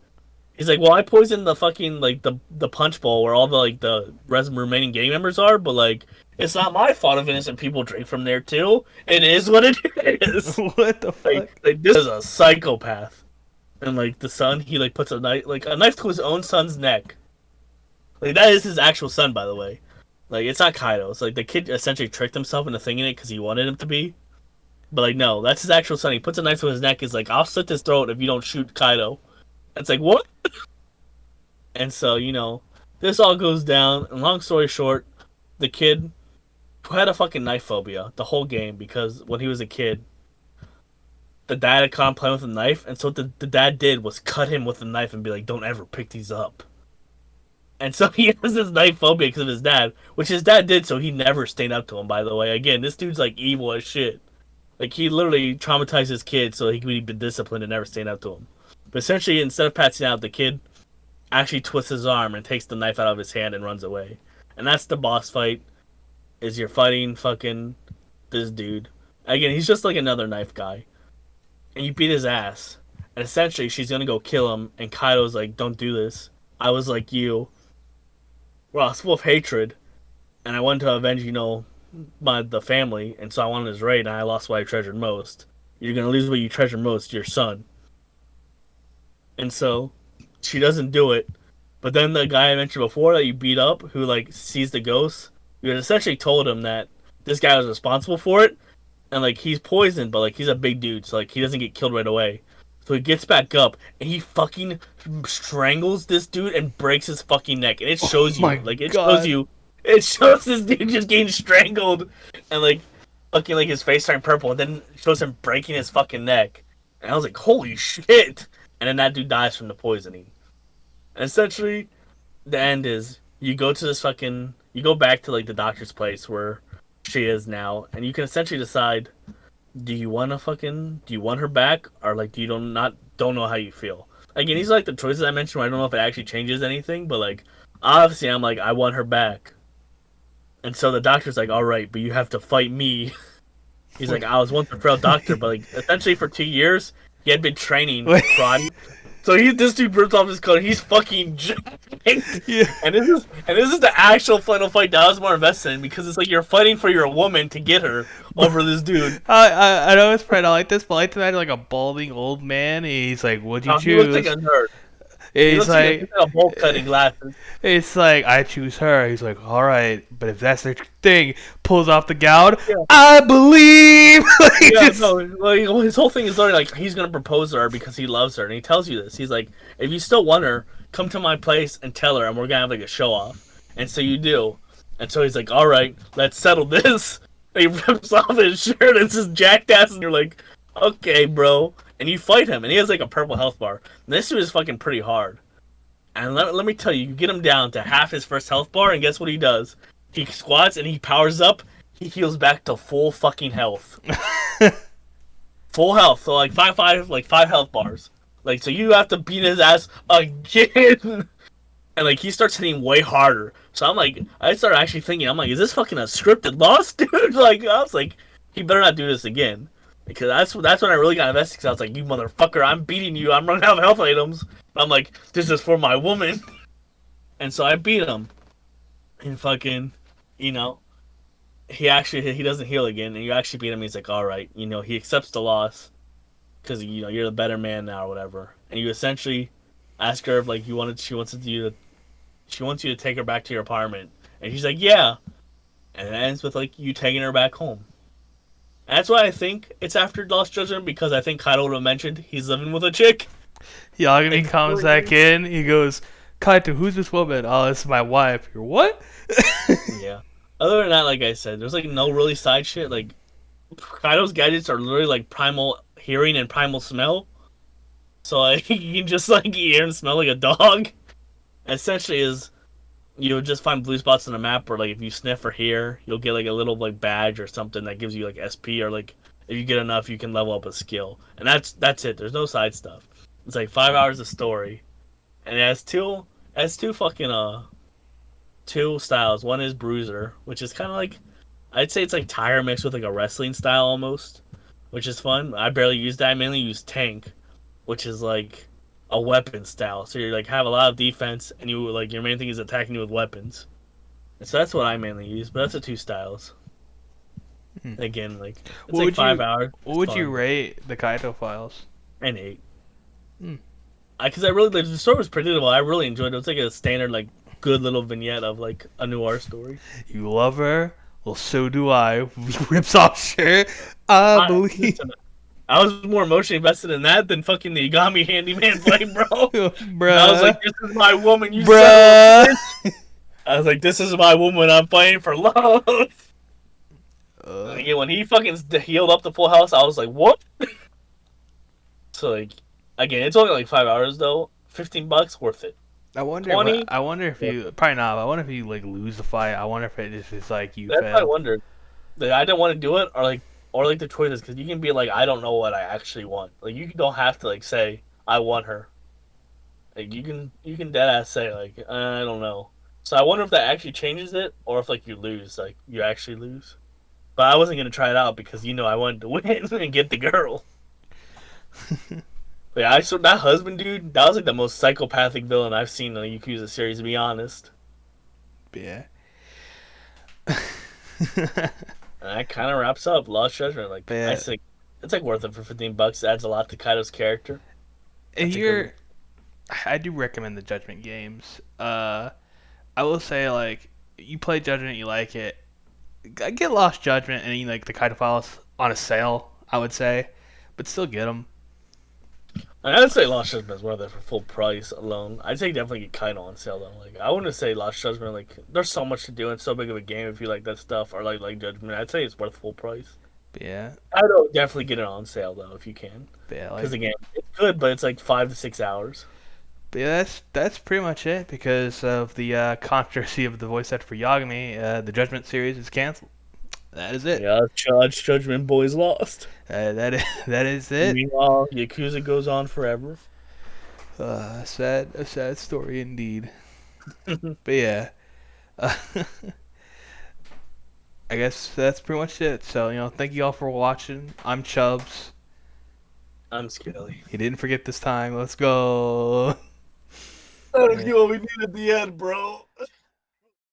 well, I poisoned the fucking like the punch bowl where all the like the remaining gang members are, but like it's not my fault if innocent people drink from there too. It is what it is. What the fuck? Like this is a psychopath. And like the son, he like puts a knife to his own son's neck. Like that is his actual son, by the way. Like it's not Kaido. It's like the kid essentially tricked himself into thinking it because he wanted him to be. But like no, that's his actual son. He puts a knife to his neck. Is like, I'll slit his throat if you don't shoot Kaido. It's like what? And so this all goes down. And long story short, the kid who had a fucking knife phobia the whole game because when he was a kid, the dad had caught him playing with a knife, and so what the dad did was cut him with a knife and be like, don't ever pick these up. And so he has this knife phobia because of his dad, which his dad did so he never stayed up to him, by the way. Again, this dude's like evil as shit. Like he literally traumatized his kid so he could be disciplined and never stayed up to him. But essentially, instead of passing out, the kid actually twists his arm and takes the knife out of his hand and runs away. And that's the boss fight, is you're fighting fucking this dude. Again, he's just like another knife guy. And you beat his ass. And essentially, she's gonna go kill him, and Kaido's like, don't do this. I was like you. Well, I was full of hatred, and I wanted to avenge, the family, and so I wanted his raid, and I lost what I treasured most. You're gonna lose what you treasure most, your son. And so, she doesn't do it. But then the guy I mentioned before that you beat up, who like sees the ghost, you had essentially told him that this guy was responsible for it, and like he's poisoned, but like he's a big dude, so like he doesn't get killed right away. So he gets back up and he fucking strangles this dude and breaks his fucking neck. And it shows it shows this dude just getting strangled and like fucking like his face turning purple, and then it shows him breaking his fucking neck. And I was like, holy shit. And then that dude dies from the poisoning. And essentially, the end is you go to this fucking, you go back to like the doctor's place where she is now, and you can essentially decide, do you want her back, or like do you don't know how you feel. Again, these are like the choices I mentioned where I don't know if it actually changes anything, but like obviously I'm like I want her back, and so the doctor's like, all right, but you have to fight me. He's like, Wait, I was once a frail doctor, but like essentially for 2 years he had been training wait. karate. So this dude rips off his coat. He's fucking jacked. Yeah. And this is the actual final fight that I was more invested in because it's like you're fighting for your woman to get her over this dude. I know it's probably not like this, but I like to imagine like a balding old man. And he's like, "What'd you No, he looks like choose?" a nerd. He He's looks like like, he's like a bolt cutting glasses. it's like I choose her. He's like, all right, but if that's the thing, pulls off the gown. Yeah. I believe. Like, Yeah, just, no, like his whole thing is literally like he's gonna propose to her because he loves her, and he tells you this. He's like, if you still want her, come to my place and tell her, and we're gonna have like a show off. And so you do, and so he's like, all right, let's settle this. And he rips off his shirt and it's just jacked ass, and you're like, okay, bro. And you fight him, and he has like a purple health bar. And this dude is fucking pretty hard. And let me tell you, you get him down to half his first health bar, and guess what he does? He squats and he powers up. He heals back to full fucking health. Full health, so like five health bars. Like so, you have to beat his ass again, and like he starts hitting way harder. So I'm like, I started actually thinking, I'm like, is this fucking a scripted loss, dude? Like I was like, he better not do this again, because that's when I really got invested. Because I was like, you motherfucker, I'm beating you. I'm running out of health items. And I'm like, this is for my woman, and so I beat him, and fucking, you know. He doesn't heal again, and you actually beat him. He's like, all right, he accepts the loss because you're the better man now or whatever. And you essentially ask her if like she wants you to take her back to your apartment, and she's like, yeah. And it ends with like you taking her back home. And that's why I think it's after Lost Judgment, because I think Kaido would have mentioned he's living with a chick. Yagami comes back in. He goes, Kaito, who's this woman? Oh, this is my wife. You're what? Yeah. Other than that, like I said, there's like no really side shit. Like Kaido's gadgets are literally like primal hearing and primal smell. So like you can just like hear and smell like a dog. Essentially is you'll just find blue spots on the map, or like if you sniff or hear, you'll get like a little like badge or something that gives you like SP, or like if you get enough you can level up a skill. And that's it. There's no side stuff. It's like 5 hours of story. And it has two fucking two styles. One is Bruiser, which is kind of like, I'd say it's like tire mixed with like a wrestling style almost, which is fun. I barely use that. I mainly use Tank, which is like a weapon style. So you like have a lot of defense, and you like your main thing is attacking you with weapons. And so that's what I mainly use. But that's the two styles. Again, like it's like 5 hours. What would you rate the Kaito files? An 8. Because I really the story was predictable. I really enjoyed it. It's like a standard like good little vignette of like a noir story. You love her? Well, so do I. He rips off shirt. I believe. I was more emotionally invested in that than fucking the Yagami handyman fight, bro. Bruh. I was like, this is my woman, you Bruh. son of a bitch. I was like, this is my woman, I'm fighting for love. Again, when he fucking healed up the full house, I was like, what? So like, again, it's only like 5 hours though. $15 worth it. I wonder. 20? I wonder if you probably not. But I wonder if you like lose the fight. I wonder if it just is like you That's what I failed. wondered. Like, I didn't want to do it, or like the choices, because you can be like, I don't know what I actually want. Like you don't have to like say I want her. Like you can dead ass say like I don't know. So I wonder if that actually changes it, or if like you lose, like you actually lose. But I wasn't gonna try it out because I wanted to win and get the girl. But yeah, I saw that husband dude. That was like the most psychopathic villain I've seen in the Yakuza series, to be honest. Yeah. And that kind of wraps up Lost Judgment. Like Yeah. I think it's like worth it for $15. It adds a lot to Kaido's character. If you're, I do recommend the Judgment games. I will say like you play Judgment, you like it. Get Lost Judgment and like the Kaido files on a sale. I would say, but still get them. I'd say Lost Judgment is worth it for full price alone. I'd say definitely get Kaido on sale though. Like I wouldn't say Lost Judgment. Like there's so much to do. It's so big of a game. If you like that stuff or like Judgment, I'd say it's worth full price. But yeah. I'd definitely get it on sale though if you can. But yeah. Because Like, again, it's good, but it's like 5 to 6 hours. But yeah, that's pretty much it because of the controversy of the voice actor for Yagami. The Judgment series is canceled. That is it. Yeah, Judgment Boys lost. That is it. Meanwhile, Yakuza goes on forever. A sad story indeed. But yeah, uh, I guess that's pretty much it. So thank you all for watching. I'm Chubbs. I'm Skelly. He didn't forget this time. Let's go. That was what we need at the end, bro.